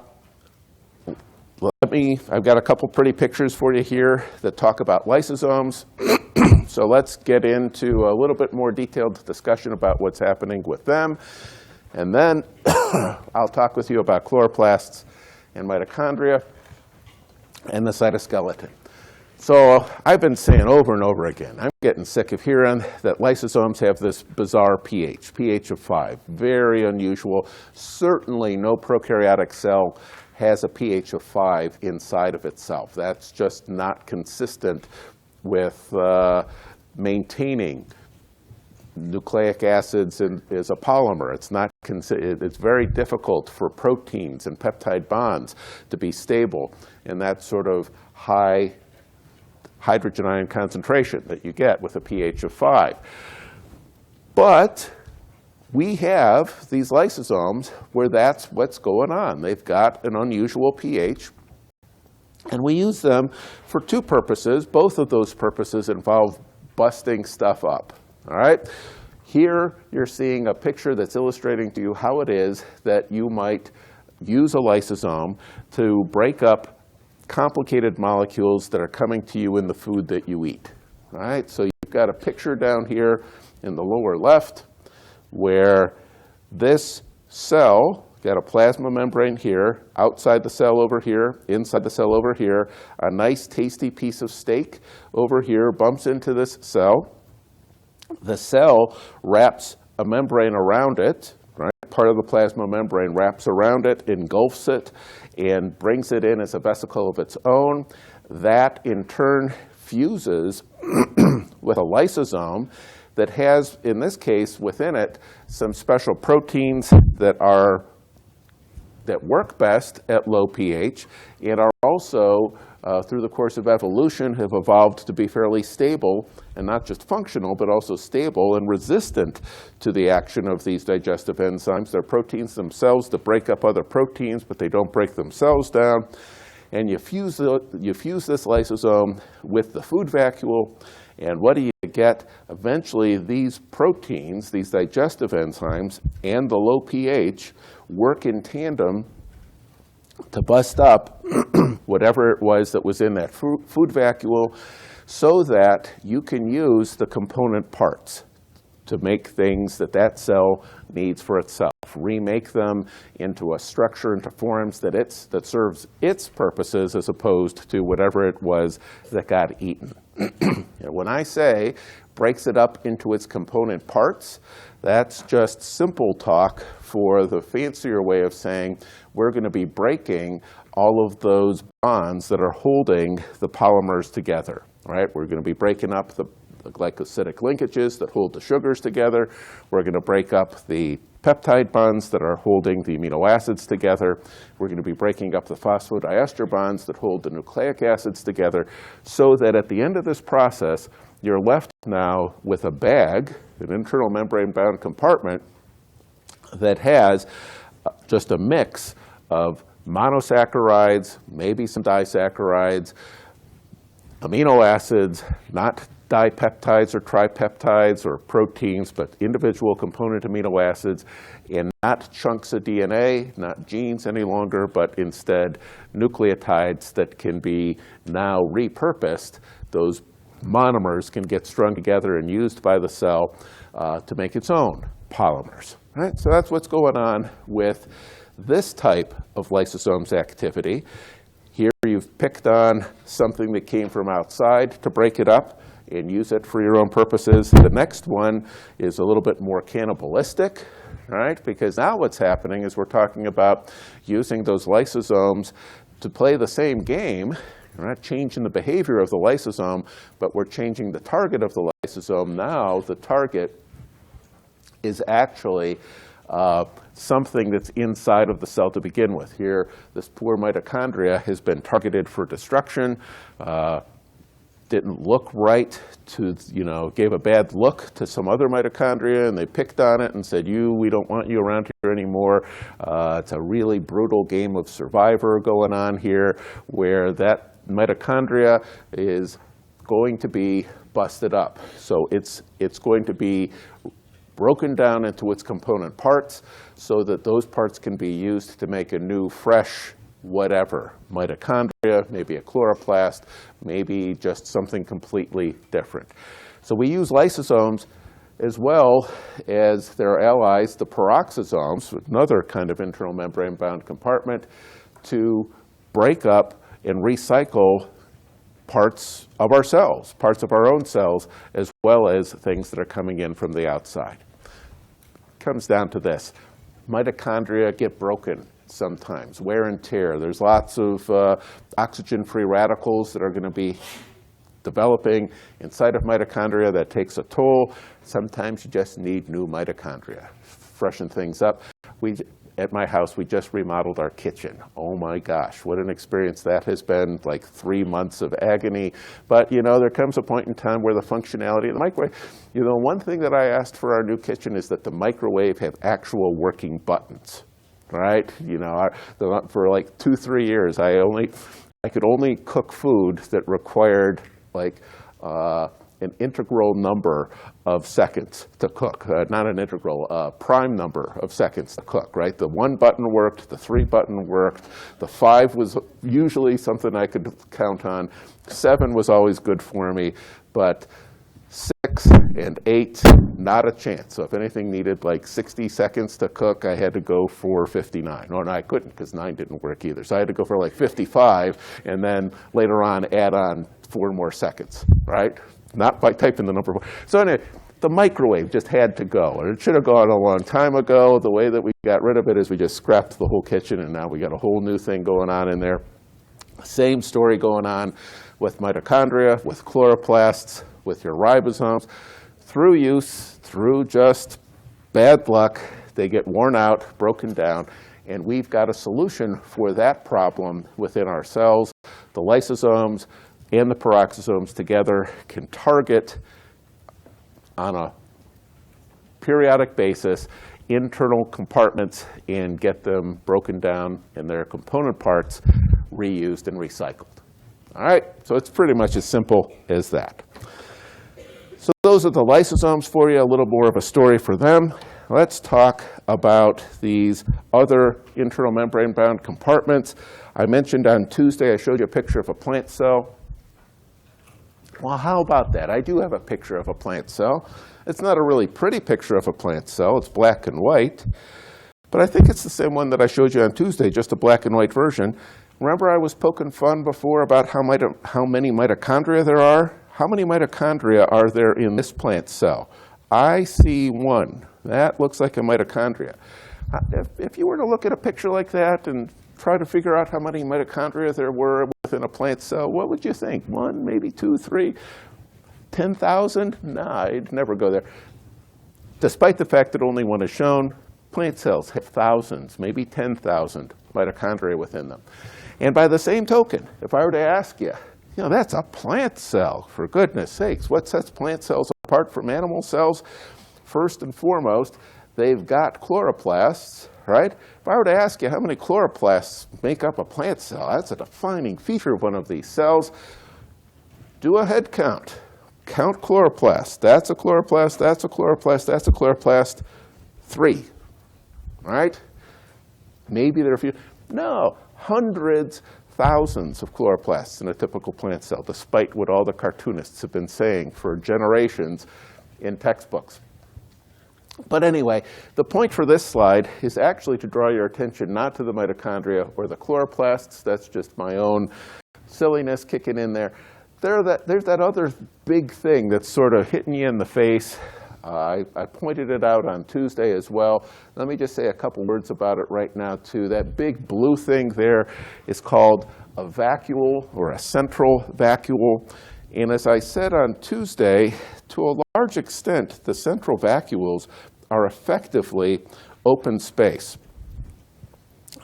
got a couple pretty pictures for you here that talk about lysosomes. So let's get into a little bit more detailed discussion about what's happening with them. And then I'll talk with you about chloroplasts and mitochondria and the cytoskeleton. So I've been saying over and over again, I'm getting sick of hearing that lysosomes have this bizarre pH of 5. Very unusual. Certainly no prokaryotic cell has a pH of 5 inside of itself. That's just not consistent with maintaining nucleic acids as a polymer. It's very difficult for proteins and peptide bonds to be stable in that sort of high hydrogen ion concentration that you get with a pH of 5. But we have these lysosomes where that's what's going on. They've got an unusual pH, and we use them for two purposes. Both of those purposes involve busting stuff up. All right? Here you're seeing a picture that's illustrating to you how it is that you might use a lysosome to break up complicated molecules that are coming to you in the food that you eat. All right? So you've got a picture down here in the lower left where this cell, got a plasma membrane here, outside the cell over here, inside the cell over here, a nice tasty piece of steak over here bumps into this cell. The cell wraps a membrane around it, right? Part of the plasma membrane wraps around it, engulfs it, and brings it in as a vesicle of its own. That, in turn, fuses with a lysosome that has, in this case, within it, some special proteins that work best at low pH and are also, through the course of evolution, have evolved to be fairly stable, and not just functional, but also stable and resistant to the action of these digestive enzymes. They're proteins themselves that break up other proteins, but they don't break themselves down. And you fuse this lysosome with the food vacuole, and what do you get? Eventually, these proteins, these digestive enzymes, and the low pH work in tandem to bust up whatever it was that was in that food vacuole, so that you can use the component parts to make things that that cell needs for itself, remake them into a structure, into forms that serves its purposes, as opposed to whatever it was that got eaten. When I say breaks it up into its component parts, that's just simple talk for the fancier way of saying we're going to be breaking all of those bonds that are holding the polymers together. Right? We're going to be breaking up the glycosidic linkages that hold the sugars together. We're going to break up the peptide bonds that are holding the amino acids together. We're going to be breaking up the phosphodiester bonds that hold the nucleic acids together, so that at the end of this process, you're left now with a bag, an internal membrane-bound compartment, that has just a mix of monosaccharides, maybe some disaccharides, amino acids, not dipeptides or tripeptides or proteins, but individual component amino acids, and not chunks of DNA, not genes any longer, but instead nucleotides that can be now repurposed. Those monomers can get strung together and used by the cell to make its own polymers. Right? So that's what's going on with this type of lysosome's activity. Here you've picked on something that came from outside to break it up and use it for your own purposes. The next one is a little bit more cannibalistic, right? Because now what's happening is we're talking about using those lysosomes to play the same game. We're not changing the behavior of the lysosome, but we're changing the target of the lysosome. Now the target is actually something that's inside of the cell to begin with. Here, this poor mitochondria has been targeted for destruction, didn't look right to, gave a bad look to some other mitochondria, and they picked on it and said, we don't want you around here anymore. It's a really brutal game of survivor going on here, where that mitochondria is going to be busted up. So it's going to be broken down into its component parts, so that those parts can be used to make a new, fresh, whatever, mitochondria, maybe a chloroplast, maybe just something completely different. So we use lysosomes as well as their allies, the peroxisomes, another kind of internal membrane-bound compartment, to break up and recycle parts of our cells, parts of our own cells, as well as things that are coming in from the outside. It comes down to this. Mitochondria get broken sometimes, wear and tear. There's lots of oxygen-free radicals that are going to be developing inside of mitochondria. That takes a toll. Sometimes you just need new mitochondria. Freshen things up. At my house, we just remodeled our kitchen. Oh my gosh, what an experience that has been, like 3 months of agony. But there comes a point in time where the functionality of the microwave, one thing that I asked for our new kitchen is that the microwave have actual working buttons, right? For like 2-3 years, I could only cook food that required an integral number of seconds to cook. Not an integral, prime number of seconds to cook, right? The 1 button worked, the 3 button worked, the 5 was usually something I could count on. 7 was always good for me, but 6 and 8, not a chance. So if anything needed like 60 seconds to cook, I had to go for 59. No, I couldn't, because 9 didn't work either. So I had to go for like 55, and then later on add on 4 more seconds, right? Not by typing the number. So anyway, the microwave just had to go. And it should have gone a long time ago. The way that we got rid of it is we just scrapped the whole kitchen, and now we got a whole new thing going on in there. Same story going on with mitochondria, with chloroplasts, with your ribosomes. through use, through just bad luck, they get worn out, broken down, and we've got a solution for that problem within our cells. The lysosomes and the peroxisomes together can target on a periodic basis internal compartments and get them broken down and their component parts reused and recycled. All right, so it's pretty much as simple as that. So those are the lysosomes for you, a little more of a story for them. Let's talk about these other internal membrane-bound compartments. I mentioned on Tuesday, I showed you a picture of a plant cell. Well, how about that? I do have a picture of a plant cell. It's not a really pretty picture of a plant cell. It's black and white. But I think it's the same one that I showed you on Tuesday, just a black and white version. Remember I was poking fun before about how many mitochondria there are? How many mitochondria are there in this plant cell? I see one. That looks like a mitochondria. If you were to look at a picture like that and try to figure out how many mitochondria there were within a plant cell, what would you think? 1, maybe 2, 3, 10,000? Nah, I'd never go there. Despite the fact that only one is shown, plant cells have thousands, maybe 10,000 mitochondria within them. And by the same token, if I were to ask you, that's a plant cell, for goodness sakes. What sets plant cells apart from animal cells? First and foremost, they've got chloroplasts, right? If I were to ask you how many chloroplasts make up a plant cell, that's a defining feature of one of these cells. Do a head count. Count chloroplasts. That's a chloroplast, that's a chloroplast, that's a chloroplast. 3, right? Maybe there are a few. No, hundreds, thousands of chloroplasts in a typical plant cell, despite what all the cartoonists have been saying for generations in textbooks. But anyway, the point for this slide is actually to draw your attention not to the mitochondria or the chloroplasts. That's just my own silliness kicking in there. There's that other big thing that's sort of hitting you in the face. I pointed it out on Tuesday as well. Let me just say a couple words about it right now, too. That big blue thing there is called a vacuole or a central vacuole. And as I said on Tuesday, to a large extent, the central vacuoles are effectively open space.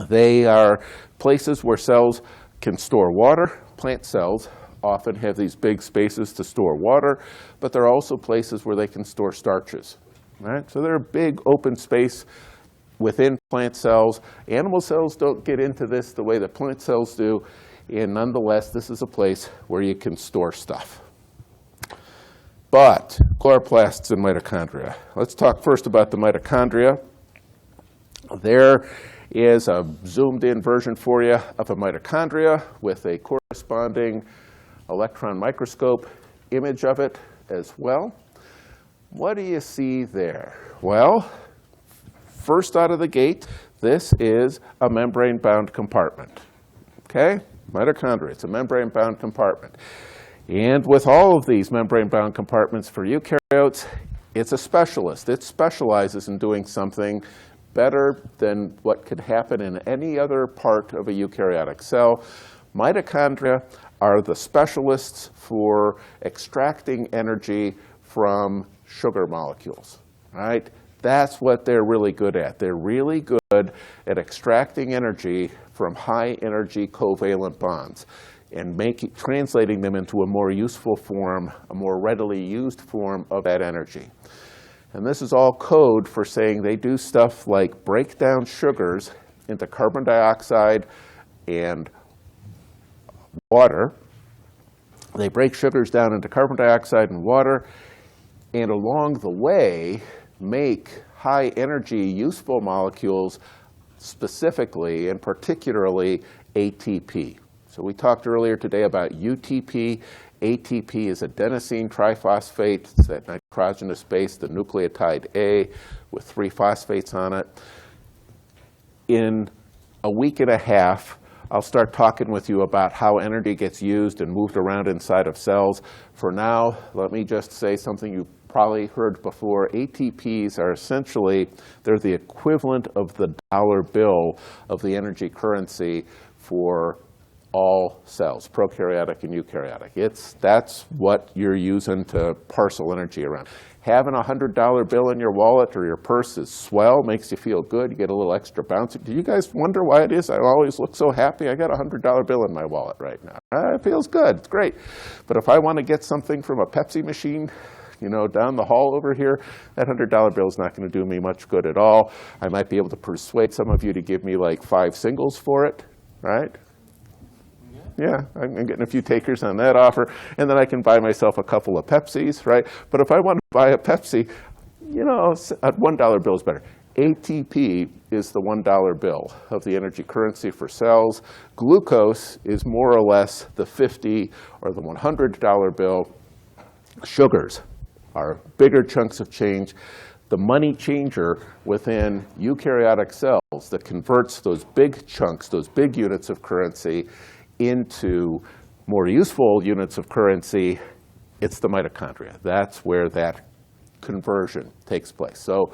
They are places where cells can store water. Plant cells often have these big spaces to store water, but they're also places where they can store starches. Right? So they're a big open space within plant cells. Animal cells don't get into this the way that plant cells do, and nonetheless, this is a place where you can store stuff. But chloroplasts and mitochondria. Let's talk first about the mitochondria. There is a zoomed-in version for you of a mitochondria with a corresponding electron microscope image of it as well. What do you see there? Well, first out of the gate, this is a membrane-bound compartment. Okay? Mitochondria, it's a membrane-bound compartment. And with all of these membrane-bound compartments for eukaryotes, it's a specialist. It specializes in doing something better than what could happen in any other part of a eukaryotic cell. Mitochondria are the specialists for extracting energy from sugar molecules, right? That's what they're really good at. They're really good at extracting energy from high-energy covalent bonds and translating them into a more useful form, a more readily used form of that energy. And this is all code for saying they do stuff like break down sugars into carbon dioxide and water. They break sugars down into carbon dioxide and water, and along the way make high energy useful molecules, specifically and particularly ATP. So we talked earlier today about UTP. ATP is adenosine triphosphate. It's that nitrogenous base, the nucleotide A, with 3 phosphates on it. In a week and a half, I'll start talking with you about how energy gets used and moved around inside of cells. For now, let me just say something you probably heard before. ATPs are essentially, they're the equivalent of the dollar bill of the energy currency for all cells, prokaryotic and eukaryotic. That's what you're using to parcel energy around. Having a $100 bill in your wallet or your purse is swell, makes you feel good, you get a little extra bounce. Do you guys wonder why it is I always look so happy? I got a $100 bill in my wallet right now. It feels good, it's great. But if I want to get something from a Pepsi machine, you know, down the hall over here, that $100 bill is not going to do me much good at all. I might be able to persuade some of you to give me like 5 singles for it, right? Yeah, I'm getting a few takers on that offer, and then I can buy myself a couple of Pepsis, right? But if I want to buy a Pepsi, you know, a $1 bill is better. ATP is the $1 bill of the energy currency for cells. Glucose is more or less the $50 or the $100 bill. Sugars are bigger chunks of change. The money changer within eukaryotic cells that converts those big chunks, those big units of currency, into more useful units of currency, it's the mitochondria. That's where that conversion takes place. So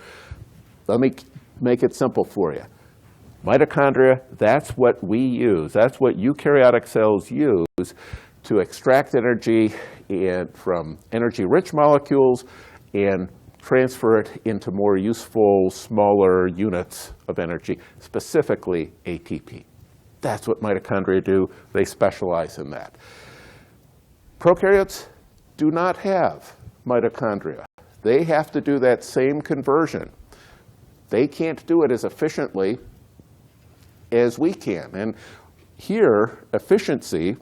let me make it simple for you. Mitochondria, that's what we use. That's what eukaryotic cells use to extract energy from energy-rich molecules and transfer it into more useful, smaller units of energy, specifically ATP. That's what mitochondria do. They specialize in that. Prokaryotes do not have mitochondria. They have to do that same conversion. They can't do it as efficiently as we can. And here, efficiency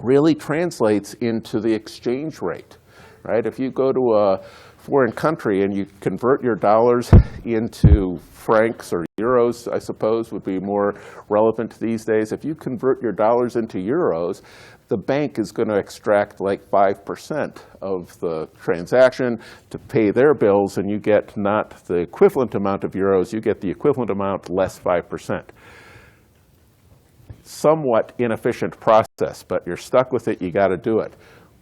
really translates into the exchange rate, right? If you go to a foreign country and you convert your dollars into francs or euros, I suppose, would be more relevant these days. If you convert your dollars into euros, the bank is going to extract like 5% of the transaction to pay their bills, and you get not the equivalent amount of euros, you get the equivalent amount less 5%. Somewhat inefficient process, but you're stuck with it, you got to do it.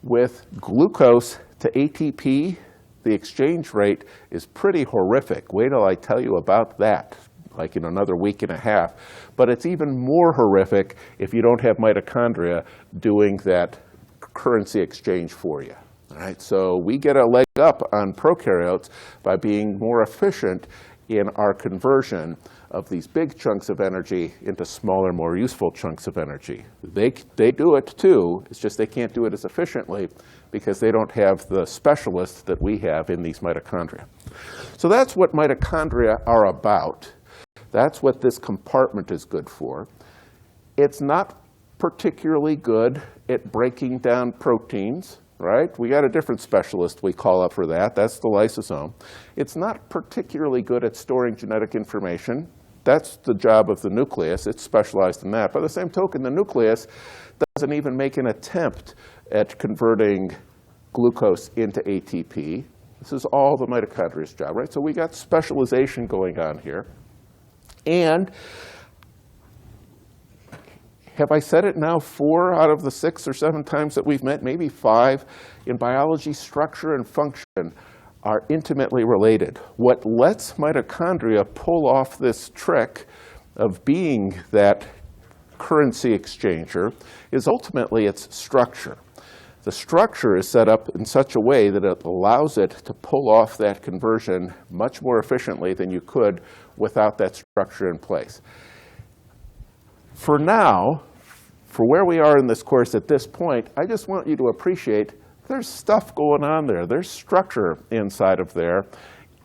With glucose to ATP, the exchange rate is pretty horrific. Wait till I tell you about that, like in another week and a half. But it's even more horrific if you don't have mitochondria doing that currency exchange for you. All right, so we get a leg up on prokaryotes by being more efficient in our conversion of these big chunks of energy into smaller, more useful chunks of energy. They do it too, it's just they can't do it as efficiently because they don't have the specialists that we have in these mitochondria. So that's what mitochondria are about. That's what this compartment is good for. It's not particularly good at breaking down proteins, right? We got a different specialist we call up for that. That's the lysosome. It's not particularly good at storing genetic information. That's the job of the nucleus. It's specialized in that. By the same token, the nucleus doesn't even make an attempt at converting glucose into ATP. This is all the mitochondria's job, right? So we got specialization going on here. And have I said it now 4 out of the 6 or 7 times that we've met, maybe 5, in biology, structure and function are intimately related. What lets mitochondria pull off this trick of being that currency exchanger is ultimately its structure. The structure is set up in such a way that it allows it to pull off that conversion much more efficiently than you could without that structure in place. For now, for where we are in this course at this point, I just want you to appreciate there's stuff going on there. There's structure inside of there.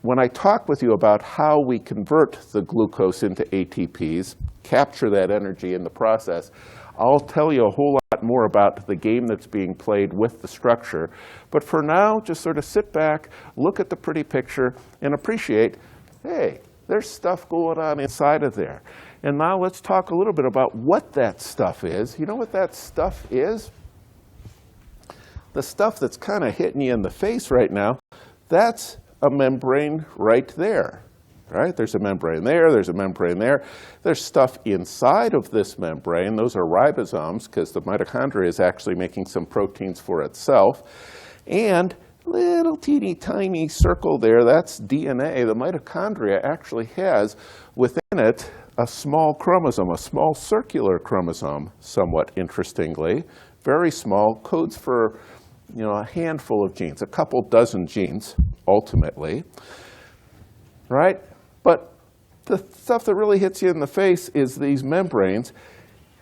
When I talk with you about how we convert the glucose into ATPs, capture that energy in the process, I'll tell you a whole lot more about the game that's being played with the structure. But for now, just sort of sit back, look at the pretty picture, and appreciate, hey, there's stuff going on inside of there. And now let's talk a little bit about what that stuff is. You know what that stuff is? The stuff that's kind of hitting you in the face right now, that's a membrane right there. Right? There's a membrane there, there's a membrane there. There's stuff inside of this membrane. Those are ribosomes, because the mitochondria is actually making some proteins for itself. And little teeny tiny circle there, that's DNA. The mitochondria actually has within it a small chromosome, a small circular chromosome, somewhat interestingly, very small, codes for a handful of genes, a couple dozen genes, ultimately, right? But the stuff that really hits you in the face is these membranes.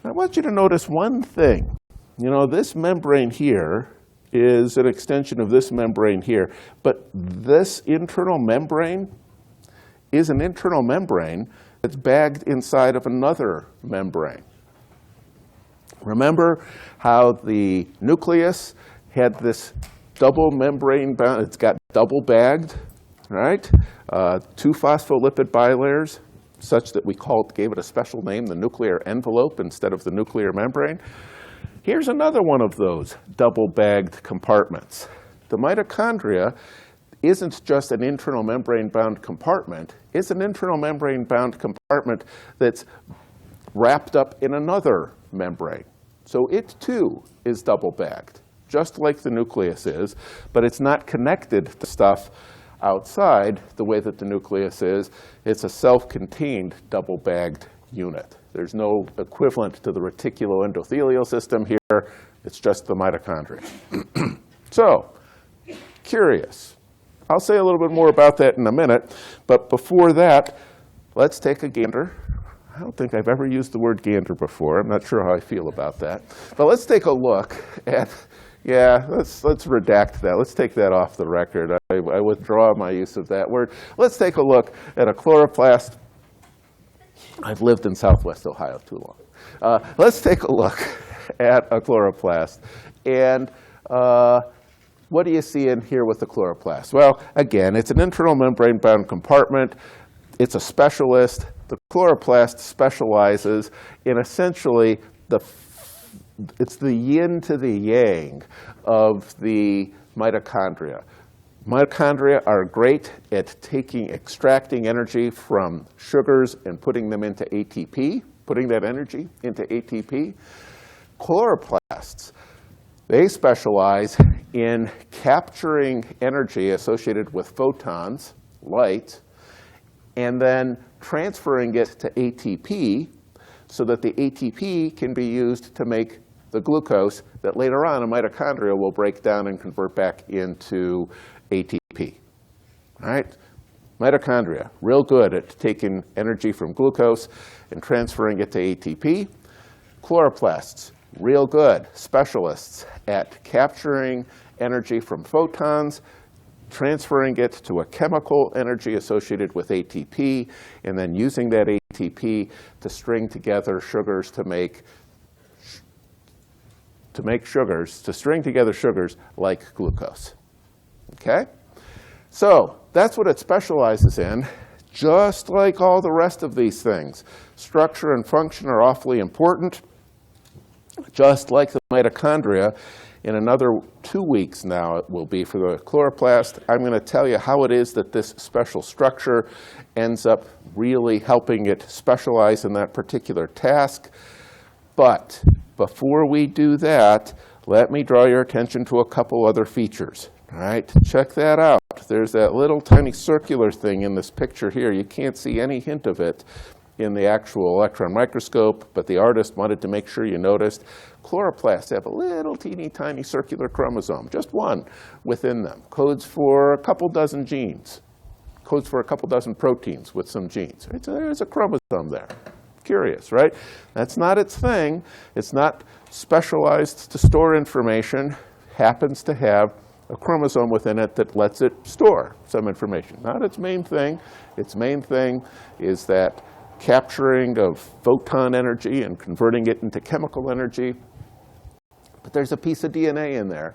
And I want you to notice one thing. This membrane here is an extension of this membrane here, but this internal membrane is an internal membrane that's bagged inside of another membrane. Remember how the nucleus had this double membrane bound, it's got double bagged, right? 2 phospholipid bilayers, such that we gave it a special name, the nuclear envelope instead of the nuclear membrane. Here's another one of those double bagged compartments. The mitochondria isn't just an internal membrane bound compartment, it's an internal membrane bound compartment that's wrapped up in another membrane. So it too is double bagged, just like the nucleus is, but it's not connected to stuff outside the way that the nucleus is. It's a self-contained double bagged unit. There's no equivalent to the reticuloendothelial system here. It's just the mitochondria. So, curious. I'll say a little bit more about that in a minute, but before that, let's take a gander. I don't think I've ever used the word gander before. I'm not sure how I feel about that. But let's take a look at, let's redact that. Let's take that off the record. I withdraw my use of that word. Let's take a look at a chloroplast. I've lived in Southwest Ohio too long. Let's take a look at a chloroplast. And what do you see in here with the chloroplast? Well, again, it's an internal membrane-bound compartment. It's a specialist. The chloroplast specializes in essentially it's the yin to the yang of the mitochondria. Mitochondria are great at extracting energy from sugars and putting them into ATP, putting that energy into ATP. Chloroplasts, they specialize in capturing energy associated with photons, light, and then transferring it to ATP so that the ATP can be used to make the glucose that later on a mitochondria will break down and convert back into ATP. All right? Mitochondria, real good at taking energy from glucose and transferring it to ATP. Chloroplasts, real good specialists at capturing energy from photons, transferring it to a chemical energy associated with ATP, and then using that ATP to string together sugars to string together sugars like glucose. Okay? So that's what it specializes in, just like all the rest of these things. Structure and function are awfully important, just like the mitochondria. In another 2 weeks now, it will be for the chloroplast. I'm going to tell you how it is that this special structure ends up really helping it specialize in that particular task. But before we do that, let me draw your attention to a couple other features. All right, check that out. There's that little tiny circular thing in this picture here. You can't see any hint of it in the actual electron microscope, but the artist wanted to make sure you noticed. Chloroplasts have a little teeny tiny circular chromosome, just one within them. Codes for a couple dozen genes. Codes for a couple dozen proteins with some genes. Right? So there's a chromosome there. Curious, right? That's not its thing. It's not specialized to store information. Happens to have a chromosome within it that lets it store some information. Not its main thing. Its main thing is that capturing of photon energy and converting it into chemical energy. But there's a piece of DNA in there.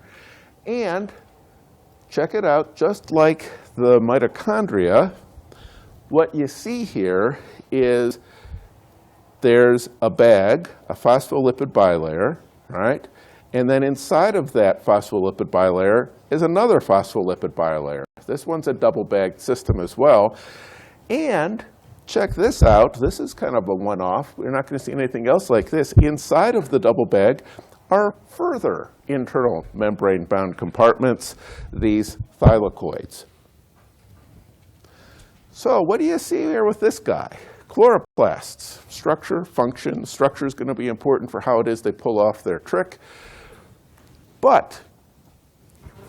And check it out, just like the mitochondria, what you see here is there's a bag, a phospholipid bilayer, right? And then inside of that phospholipid bilayer is another phospholipid bilayer. This one's a double-bagged system as well. And check this out. This is kind of a one-off. We're not going to see anything else like this. Inside of the double bag are further internal membrane-bound compartments, these thylakoids. So what do you see here with this guy? Chloroplasts, structure, function. Structure is going to be important for how it is they pull off their trick. But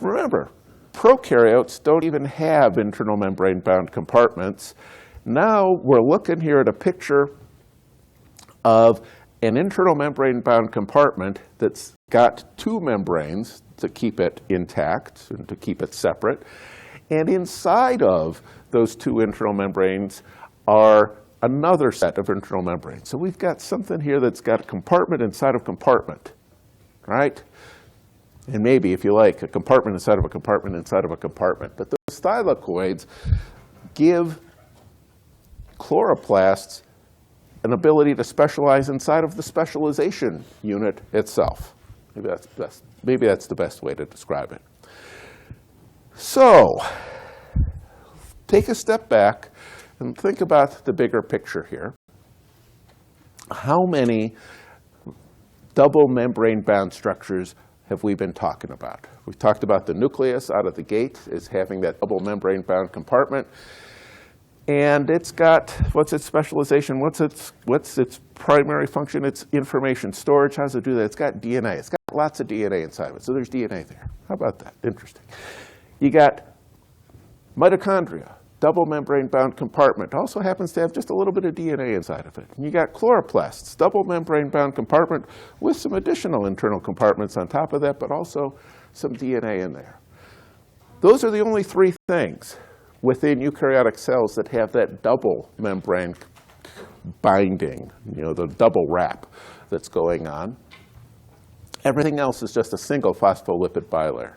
remember, prokaryotes don't even have internal membrane-bound compartments. Now we're looking here at a picture of an internal membrane-bound compartment that's got two membranes to keep it intact and to keep it separate. And inside of those two internal membranes are another set of internal membranes. So we've got something here that's got a compartment inside of compartment, right? And maybe, if you like, a compartment inside of a compartment inside of a compartment. But those thylakoids give chloroplasts an ability to specialize inside of the specialization unit itself. Maybe that's the best way to describe it. So, take a step back and think about the bigger picture here. How many double membrane-bound structures have we been talking about? We've talked about the nucleus out of the gate as having that double membrane-bound compartment. And it's got, what's its specialization? What's its primary function? It's information storage. How does it do that? It's got DNA. It's got lots of DNA inside of it. So there's DNA there. How about that? Interesting. You got mitochondria, double membrane-bound compartment. Also happens to have just a little bit of DNA inside of it. And you got chloroplasts, double membrane-bound compartment with some additional internal compartments on top of that, but also some DNA in there. Those are the only three things within eukaryotic cells that have that double membrane binding, the double wrap that's going on. Everything else is just a single phospholipid bilayer.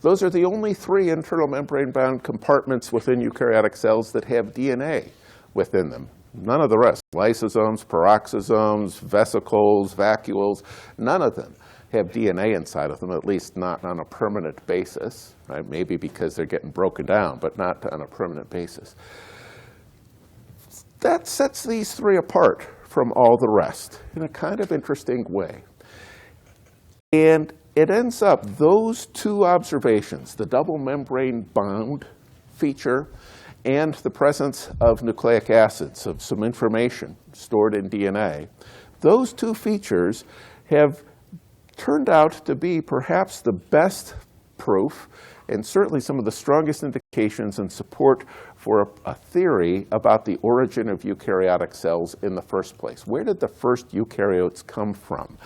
Those are the only three internal membrane-bound compartments within eukaryotic cells that have DNA within them. None of the rest, lysosomes, peroxisomes, vesicles, vacuoles, none of them have DNA inside of them, at least not on a permanent basis. Right? Maybe because they're getting broken down, but not on a permanent basis. That sets these three apart from all the rest in a kind of interesting way. And it ends up, those two observations, the double membrane bound feature and the presence of nucleic acids, of some information stored in DNA, those two features have turned out to be perhaps the best proof and certainly some of the strongest indications and support for a theory about the origin of eukaryotic cells in the first place. Where did the first eukaryotes come from?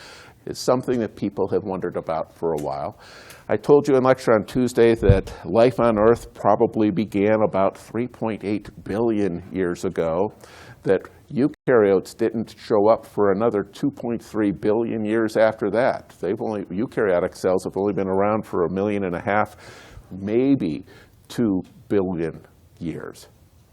It's something that people have wondered about for a while. I told you in lecture on Tuesday that life on Earth probably began about 3.8 billion years ago, that eukaryotes didn't show up for another 2.3 billion years after that. Eukaryotic cells have only been around for 1.5 million, maybe 2 billion years.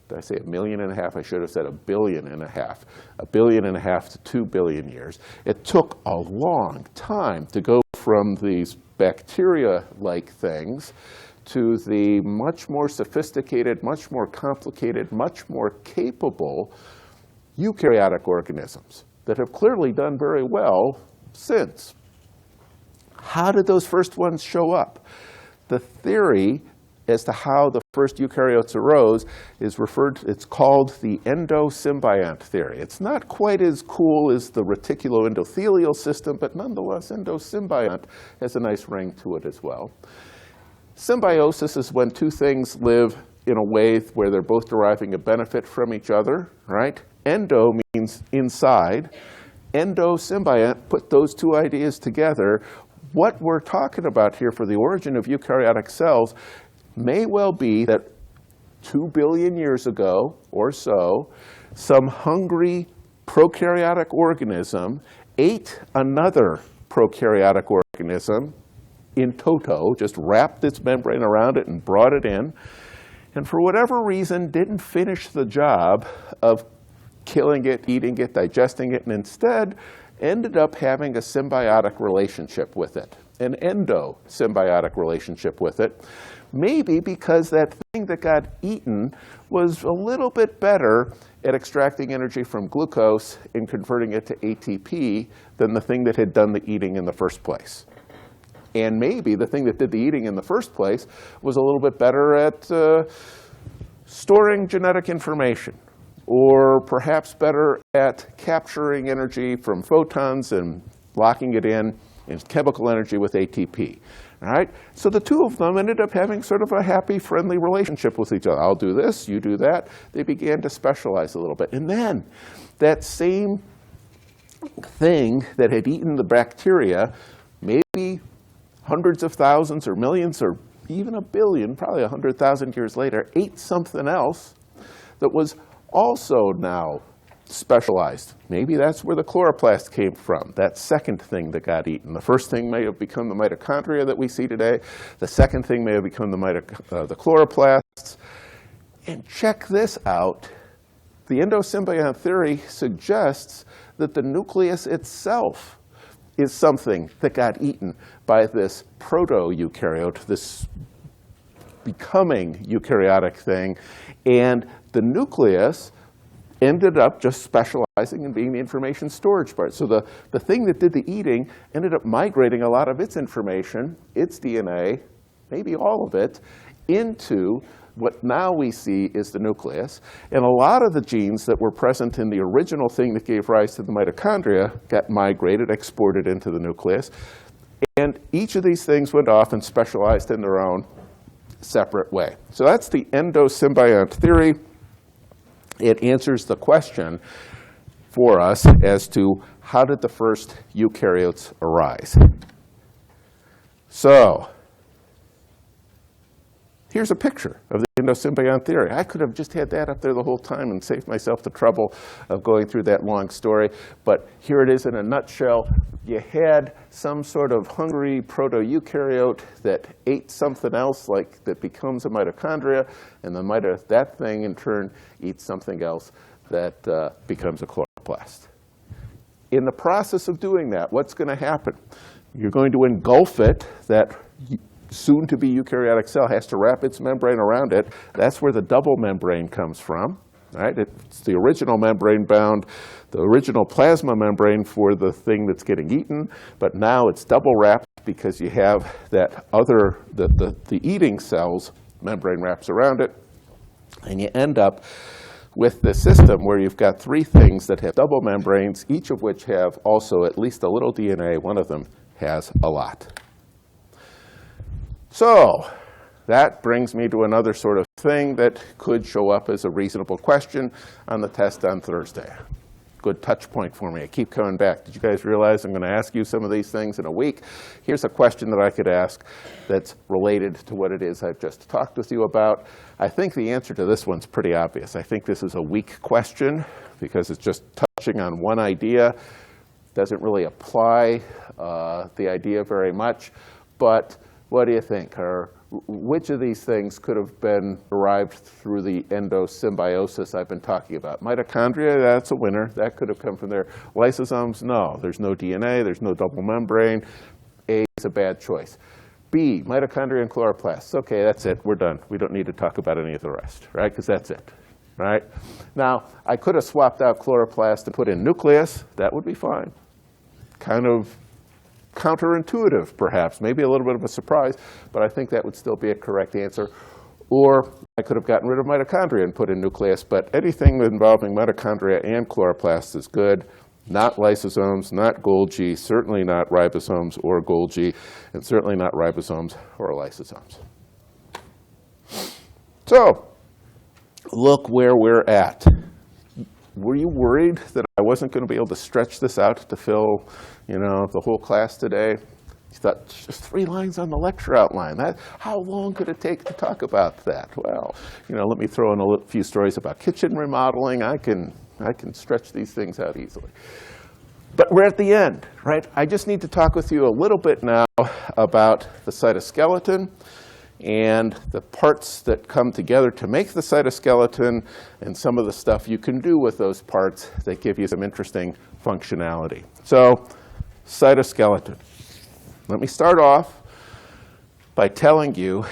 Did I say 1.5 million? I should have said 1.5 billion. 1.5 billion to 2 billion years. It took a long time to go from these bacteria-like things to the much more sophisticated, much more complicated, much more capable eukaryotic organisms that have clearly done very well since. How did those first ones show up? The theory as to how the first eukaryotes arose is it's called the endosymbiont theory. It's not quite as cool as the reticuloendothelial system, but nonetheless, endosymbiont has a nice ring to it as well. Symbiosis is when two things live in a way where they're both deriving a benefit from each other, right? Endo means inside. Endosymbiont, put those two ideas together. What we're talking about here for the origin of eukaryotic cells may well be that 2 billion years ago or so, some hungry prokaryotic organism ate another prokaryotic organism in toto, just wrapped its membrane around it and brought it in, and for whatever reason didn't finish the job of killing it, eating it, digesting it, and instead ended up having a symbiotic relationship with it, an endosymbiotic relationship with it. Maybe because that thing that got eaten was a little bit better at extracting energy from glucose and converting it to ATP than the thing that had done the eating in the first place. And maybe the thing that did the eating in the first place was a little bit better at storing genetic information, or perhaps better at capturing energy from photons and locking it in chemical energy with ATP. All right? So the two of them ended up having sort of a happy, friendly relationship with each other. I'll do this, you do that. They began to specialize a little bit. And then that same thing that had eaten the bacteria, maybe hundreds of thousands or millions or even a billion, probably 100,000 years later, ate something else that was also now specialized. Maybe that's where the chloroplast came from, that second thing that got eaten. The first thing may have become the mitochondria that we see today. The second thing may have become the chloroplasts. And check this out. The endosymbiont theory suggests that the nucleus itself is something that got eaten by this proto-eukaryote, this becoming eukaryotic thing. And the nucleus ended up just specializing in being the information storage part. So the thing that did the eating ended up migrating a lot of its information, its DNA, maybe all of it, into what now we see is the nucleus. And a lot of the genes that were present in the original thing that gave rise to the mitochondria got migrated, exported into the nucleus. And each of these things went off and specialized in their own separate way. So that's the endosymbiont theory. It answers the question for us as to how did the first eukaryotes arise. So here's a picture of the endosymbiont theory. I could have just had that up there the whole time and saved myself the trouble of going through that long story. But here it is in a nutshell. You had some sort of hungry proto-eukaryote that ate something else like that becomes a mitochondria, and that thing in turn eats something else that becomes a chloroplast. In the process of doing that, what's going to happen? You're going to engulf it. That soon-to-be eukaryotic cell has to wrap its membrane around it. That's where the double membrane comes from. Right? It's the original membrane bound, the original plasma membrane for the thing that's getting eaten, but now it's double wrapped because you have that other, the eating cell's membrane wraps around it, and you end up with this system where you've got three things that have double membranes, each of which have also at least a little DNA. One of them has a lot. So that brings me to another sort of thing that could show up as a reasonable question on the test on Thursday. Good touch point for me. I keep coming back. Did you guys realize I'm going to ask you some of these things in a week? Here's a question that I could ask that's related to what it is I've just talked with you about. I think the answer to this one's pretty obvious. I think this is a weak question because it's just touching on one idea. Doesn't really apply the idea very much. But what do you think? Which of these things could have been derived through the endosymbiosis I've been talking about? Mitochondria, that's a winner. That could have come from there. Lysosomes, no. There's no DNA. There's no double membrane. A is a bad choice. B, mitochondria and chloroplasts. OK, that's it. We're done. We don't need to talk about any of the rest, right? Because that's it, right? Now, I could have swapped out chloroplast and put in nucleus. That would be fine. Kind of counterintuitive, perhaps, maybe a little bit of a surprise, but I think that would still be a correct answer. Or I could have gotten rid of mitochondria and put in nucleus, but anything involving mitochondria and chloroplasts is good. Not lysosomes, not Golgi, certainly not ribosomes or Golgi, and certainly not ribosomes or lysosomes. So, look where we're at. Were you worried that I wasn't going to be able to stretch this out to fill, the whole class today? You thought, just 3 lines on the lecture outline. How long could it take to talk about that? Well, let me throw in a few stories about kitchen remodeling. I can stretch these things out easily. But we're at the end, right? I just need to talk with you a little bit now about the cytoskeleton and the parts that come together to make the cytoskeleton and some of the stuff you can do with those parts that give you some interesting functionality. So, cytoskeleton. Let me start off by telling you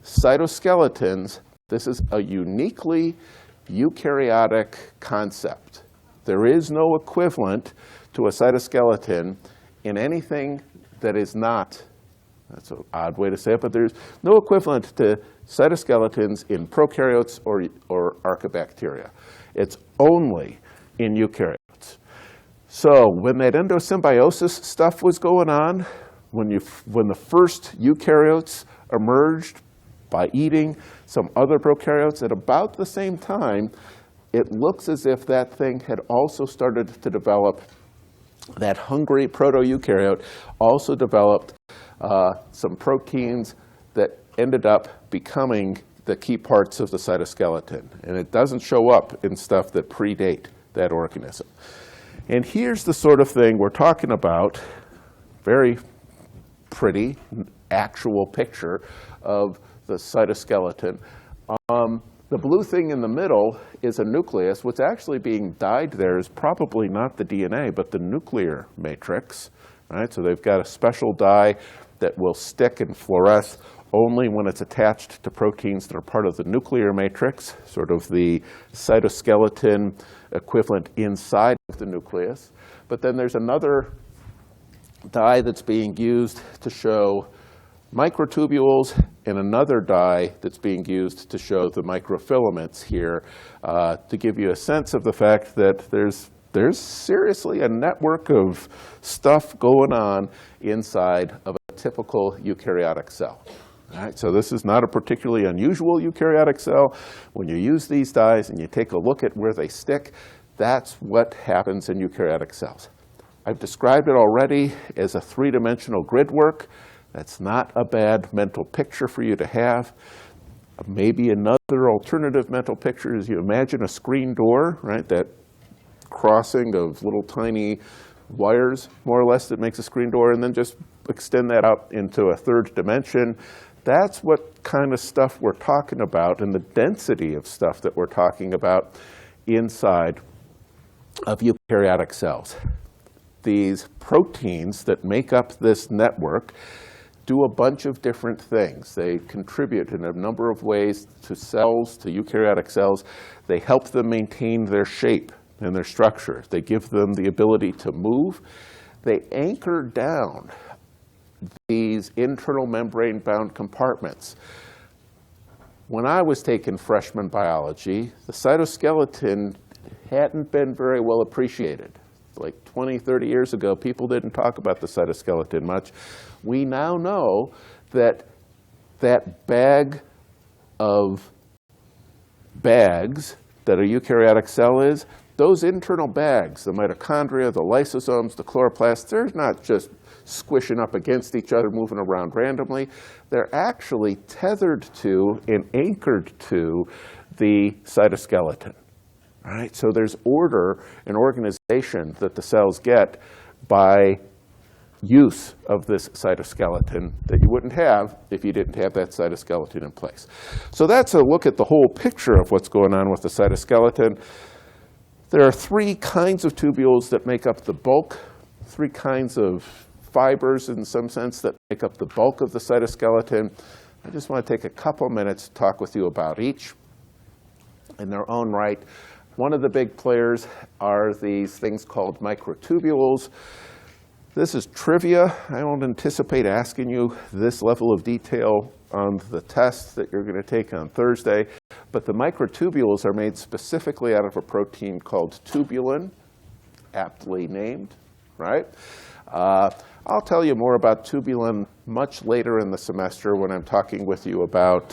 cytoskeletons, this is a uniquely eukaryotic concept. There is no equivalent to a cytoskeleton in anything that is not That's an odd way to say it, but there's no equivalent to cytoskeletons in prokaryotes or archaebacteria. It's only in eukaryotes. So when that endosymbiosis stuff was going on, when the first eukaryotes emerged by eating some other prokaryotes, at about the same time, it looks as if that thing had also started to develop, that hungry proto-eukaryote also developed some proteins that ended up becoming the key parts of the cytoskeleton. And it doesn't show up in stuff that predate that organism. And here's the sort of thing we're talking about, very pretty, actual picture of the cytoskeleton. The blue thing in the middle is a nucleus. What's actually being dyed there is probably not the DNA, but the nuclear matrix. Right? So they've got a special dye that will stick and fluoresce only when it's attached to proteins that are part of the nuclear matrix, sort of the cytoskeleton equivalent inside of the nucleus. But then there's another dye that's being used to show microtubules, and another dye that's being used to show the microfilaments here, to give you a sense of the fact that there's seriously a network of stuff going on inside of a typical eukaryotic cell. All right, so this is not a particularly unusual eukaryotic cell. When you use these dyes and you take a look at where they stick, that's what happens in eukaryotic cells. I've described it already as a three-dimensional grid work. That's not a bad mental picture for you to have. Maybe another alternative mental picture is you imagine a screen door, right? That crossing of little tiny wires, more or less, that makes a screen door, and then just extend that out into a third dimension. That's what kind of stuff we're talking about, and the density of stuff that we're talking about inside of eukaryotic cells. These proteins that make up this network do a bunch of different things. They contribute in a number of ways to cells, to eukaryotic cells. They help them maintain their shape and their structure. They give them the ability to move. They anchor down these internal membrane-bound compartments. When I was taking freshman biology, the cytoskeleton hadn't been very well appreciated. Like 20, 30 years ago, people didn't talk about the cytoskeleton much. We now know that that bag of bags that a eukaryotic cell is, those internal bags, the mitochondria, the lysosomes, the chloroplasts, they're not just squishing up against each other, moving around randomly. They're actually tethered to and anchored to the cytoskeleton. Right? So there's order and organization that the cells get by use of this cytoskeleton that you wouldn't have if you didn't have that cytoskeleton in place. So that's a look at the whole picture of what's going on with the cytoskeleton. There are three kinds of tubules that make up the bulk, three kinds of fibers in some sense that make up the bulk of the cytoskeleton. I just want to take a couple minutes to talk with you about each in their own right. One of the big players are these things called microtubules. This is trivia. I don't anticipate asking you this level of detail on the test that you're going to take on Thursday, but the microtubules are made specifically out of a protein called tubulin, aptly named, right? I'll tell you more about tubulin much later in the semester when I'm talking with you about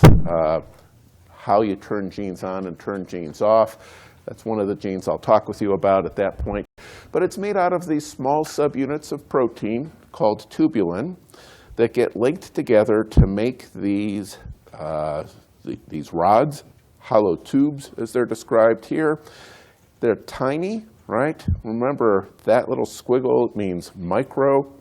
how you turn genes on and turn genes off. That's one of the genes I'll talk with you about at that point. But it's made out of these small subunits of protein called tubulin that get linked together to make these rods, hollow tubes as they're described here. They're tiny, right? Remember, that little squiggle means micro.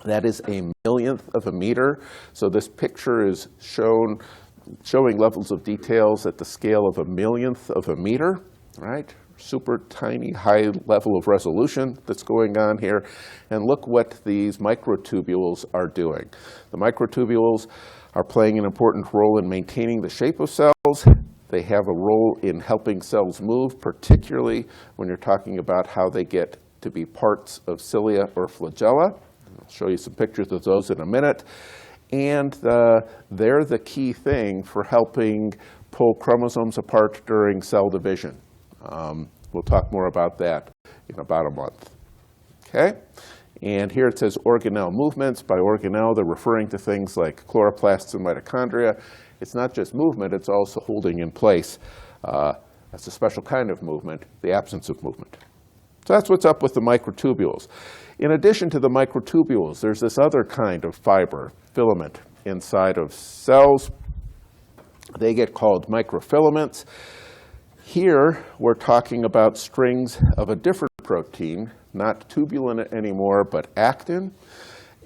That is a millionth of a meter. So this picture is showing levels of details at the scale of a millionth of a meter, right? Super tiny, high level of resolution that's going on here. And look what these microtubules are doing. The microtubules are playing an important role in maintaining the shape of cells. They have a role in helping cells move, particularly when you're talking about how they get to be parts of cilia or flagella. I'll show you some pictures of those in a minute. And they're the key thing for helping pull chromosomes apart during cell division. We'll talk more about that in about a month. Okay? And here it says organelle movements. By organelle, they're referring to things like chloroplasts and mitochondria. It's not just movement, it's also holding in place. That's a special kind of movement, the absence of movement. So that's what's up with the microtubules. In addition to the microtubules, there's this other kind of fiber, filament, inside of cells. They get called microfilaments. Here, we're talking about strings of a different protein, not tubulin anymore, but actin.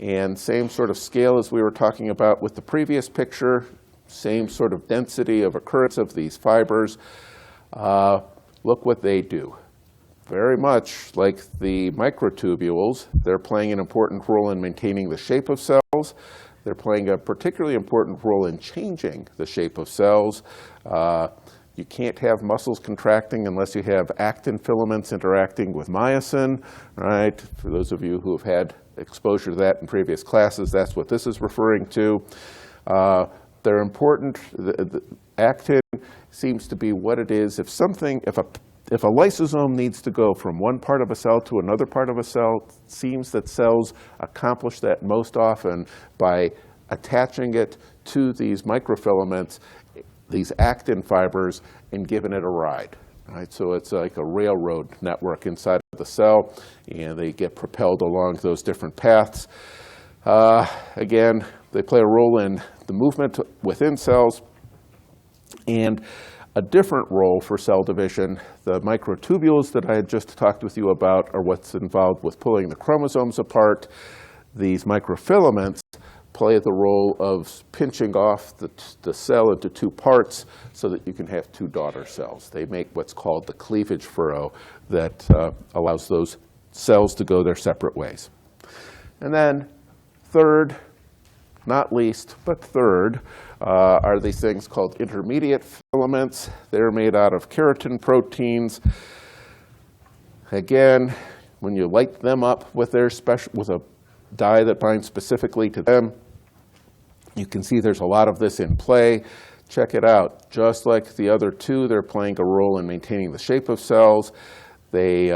And same sort of scale as we were talking about with the previous picture, same sort of density of occurrence of these fibers. Look what they do. Very much like the microtubules, they're playing an important role in maintaining the shape of cells. They're playing a particularly important role in changing the shape of cells. You can't have muscles contracting unless you have actin filaments interacting with myosin, right? For those of you who have had exposure to that in previous classes, that's what this is referring to. They're important. The actin seems to be what it is. If a lysosome needs to go from one part of a cell to another part of a cell, it seems that cells accomplish that most often by attaching it to these microfilaments, these actin fibers, and giving it a ride. Right? So it's like a railroad network inside of the cell, and they get propelled along those different paths. Again, they play a role in the movement within cells, and a different role for cell division. The microtubules that I had just talked with you about are what's involved with pulling the chromosomes apart. These microfilaments play the role of pinching off the cell into two parts so that you can have two daughter cells. They make what's called the cleavage furrow that allows those cells to go their separate ways. And then third, not least, but third, are these things called intermediate filaments. They're made out of keratin proteins. Again, when you light them up with a dye that binds specifically to them, you can see there's a lot of this in play. Check it out. Just like the other two, they're playing a role in maintaining the shape of cells. They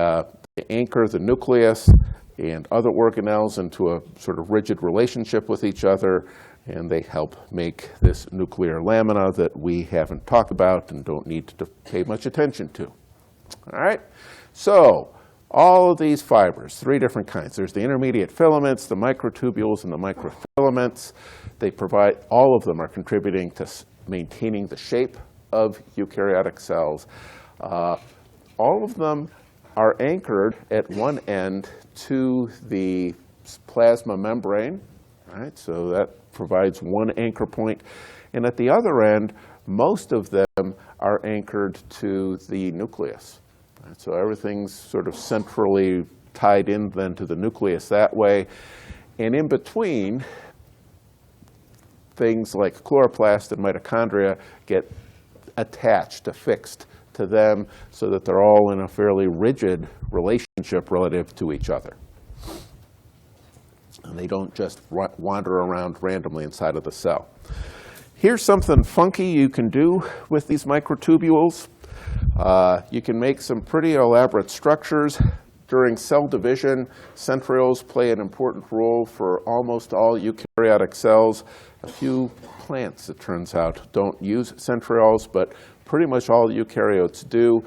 anchor the nucleus and other organelles into a sort of rigid relationship with each other, and they help make this nuclear lamina that we haven't talked about and don't need to pay much attention to. All right? So all of these fibers, three different kinds. There's the intermediate filaments, the microtubules, and the microfilaments. They provide, all of them are contributing to maintaining the shape of eukaryotic cells. All of them are anchored at one end to the plasma membrane, right? So that provides one anchor point. And at the other end, most of them are anchored to the nucleus. Right? So everything's sort of centrally tied in then to the nucleus that way. And in between, things like chloroplast and mitochondria get attached, affixed to them so that they're all in a fairly rigid relationship relative to each other. And they don't just wander around randomly inside of the cell. Here's something funky you can do with these microtubules. You can make some pretty elaborate structures. During cell division, centrioles play an important role for almost all eukaryotic cells. A few plants, it turns out, don't use centrioles, but pretty much all eukaryotes do.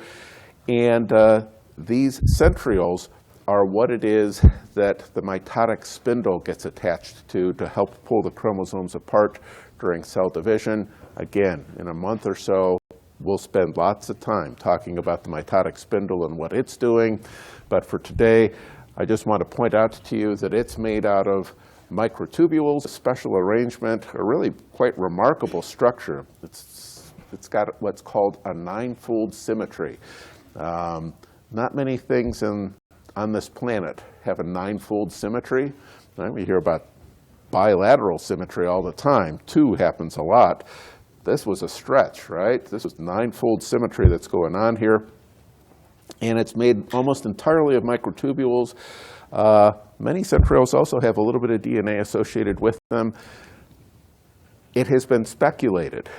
And these centrioles are what it is that the mitotic spindle gets attached to help pull the chromosomes apart during cell division. Again, in a month or so, we'll spend lots of time talking about the mitotic spindle and what it's doing. But for today, I just want to point out to you that it's made out of microtubules, a special arrangement, a really quite remarkable structure. It's got what's called a nine-fold symmetry. Not many things on this planet have a nine-fold symmetry. Right? We hear about bilateral symmetry all the time. Two happens a lot. This was a stretch, right? This is nine-fold symmetry that's going on here. And it's made almost entirely of microtubules. Many centrioles also have a little bit of DNA associated with them. It has been speculated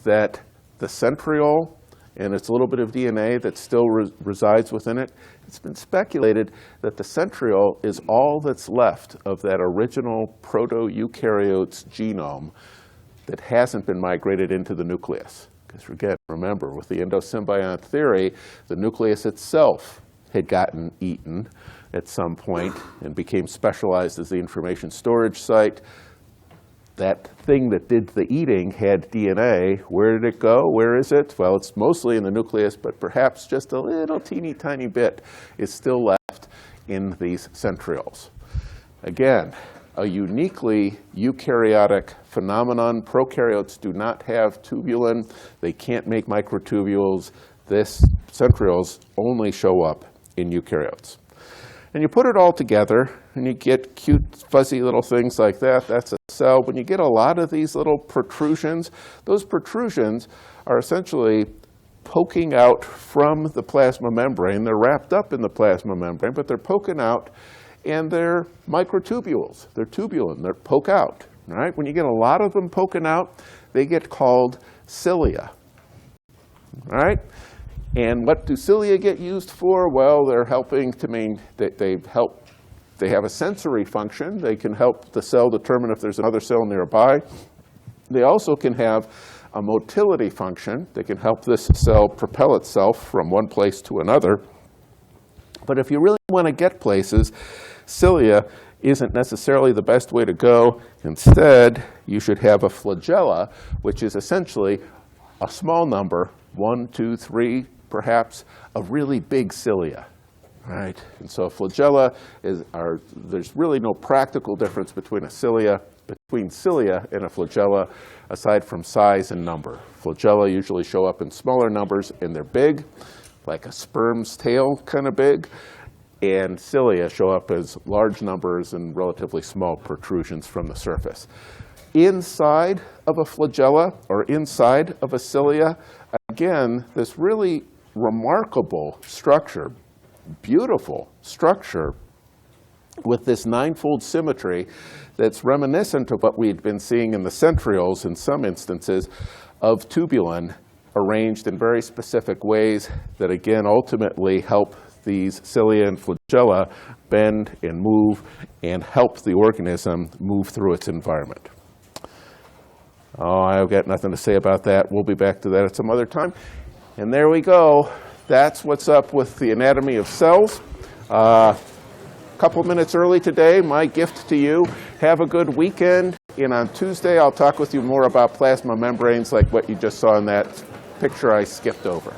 that the centriole and its little bit of DNA that still resides within it, it's been speculated that the centriole is all that's left of that original proto-eukaryote's genome that hasn't been migrated into the nucleus. Because again, remember, with the endosymbiont theory, the nucleus itself had gotten eaten at some point and became specialized as the information storage site. That thing that did the eating had DNA. Where did it go? Where is it? Well, it's mostly in the nucleus, but perhaps just a little teeny tiny bit is still left in these centrioles. Again, a uniquely eukaryotic phenomenon. Prokaryotes do not have tubulin. They can't make microtubules. This centrioles only show up in eukaryotes. And you put it all together, and you get cute, fuzzy little things like that. That's a cell. When you get a lot of these little protrusions, those protrusions are essentially poking out from the plasma membrane. They're wrapped up in the plasma membrane, but they're poking out, and they're microtubules. They're tubulin. They poke out. Right? When you get a lot of them poking out, they get called cilia. Right? And what do cilia get used for? Well, they're helping to they have a sensory function. They can help the cell determine if there's another cell nearby. They also can have a motility function. They can help this cell propel itself from one place to another. But if you really want to get places, cilia isn't necessarily the best way to go. Instead, you should have a flagella, which is essentially a small number, 1, 2, 3, perhaps, of really big cilia. Right? And so flagella there's really no practical difference between cilia and a flagella, aside from size and number. Flagella usually show up in smaller numbers, and they're big, like a sperm's tail kind of big. And cilia show up as large numbers and relatively small protrusions from the surface. Inside of a flagella, or inside of a cilia, again, this really remarkable structure, beautiful structure with this ninefold symmetry that's reminiscent of what we'd been seeing in the centrioles in some instances of tubulin arranged in very specific ways that, again, ultimately help these cilia and flagella bend and move and help the organism move through its environment. Oh, I've got nothing to say about that. We'll be back to that at some other time. And there we go. That's what's up with the anatomy of cells. A couple minutes early today, my gift to you. Have a good weekend. And on Tuesday, I'll talk with you more about plasma membranes like what you just saw in that picture I skipped over.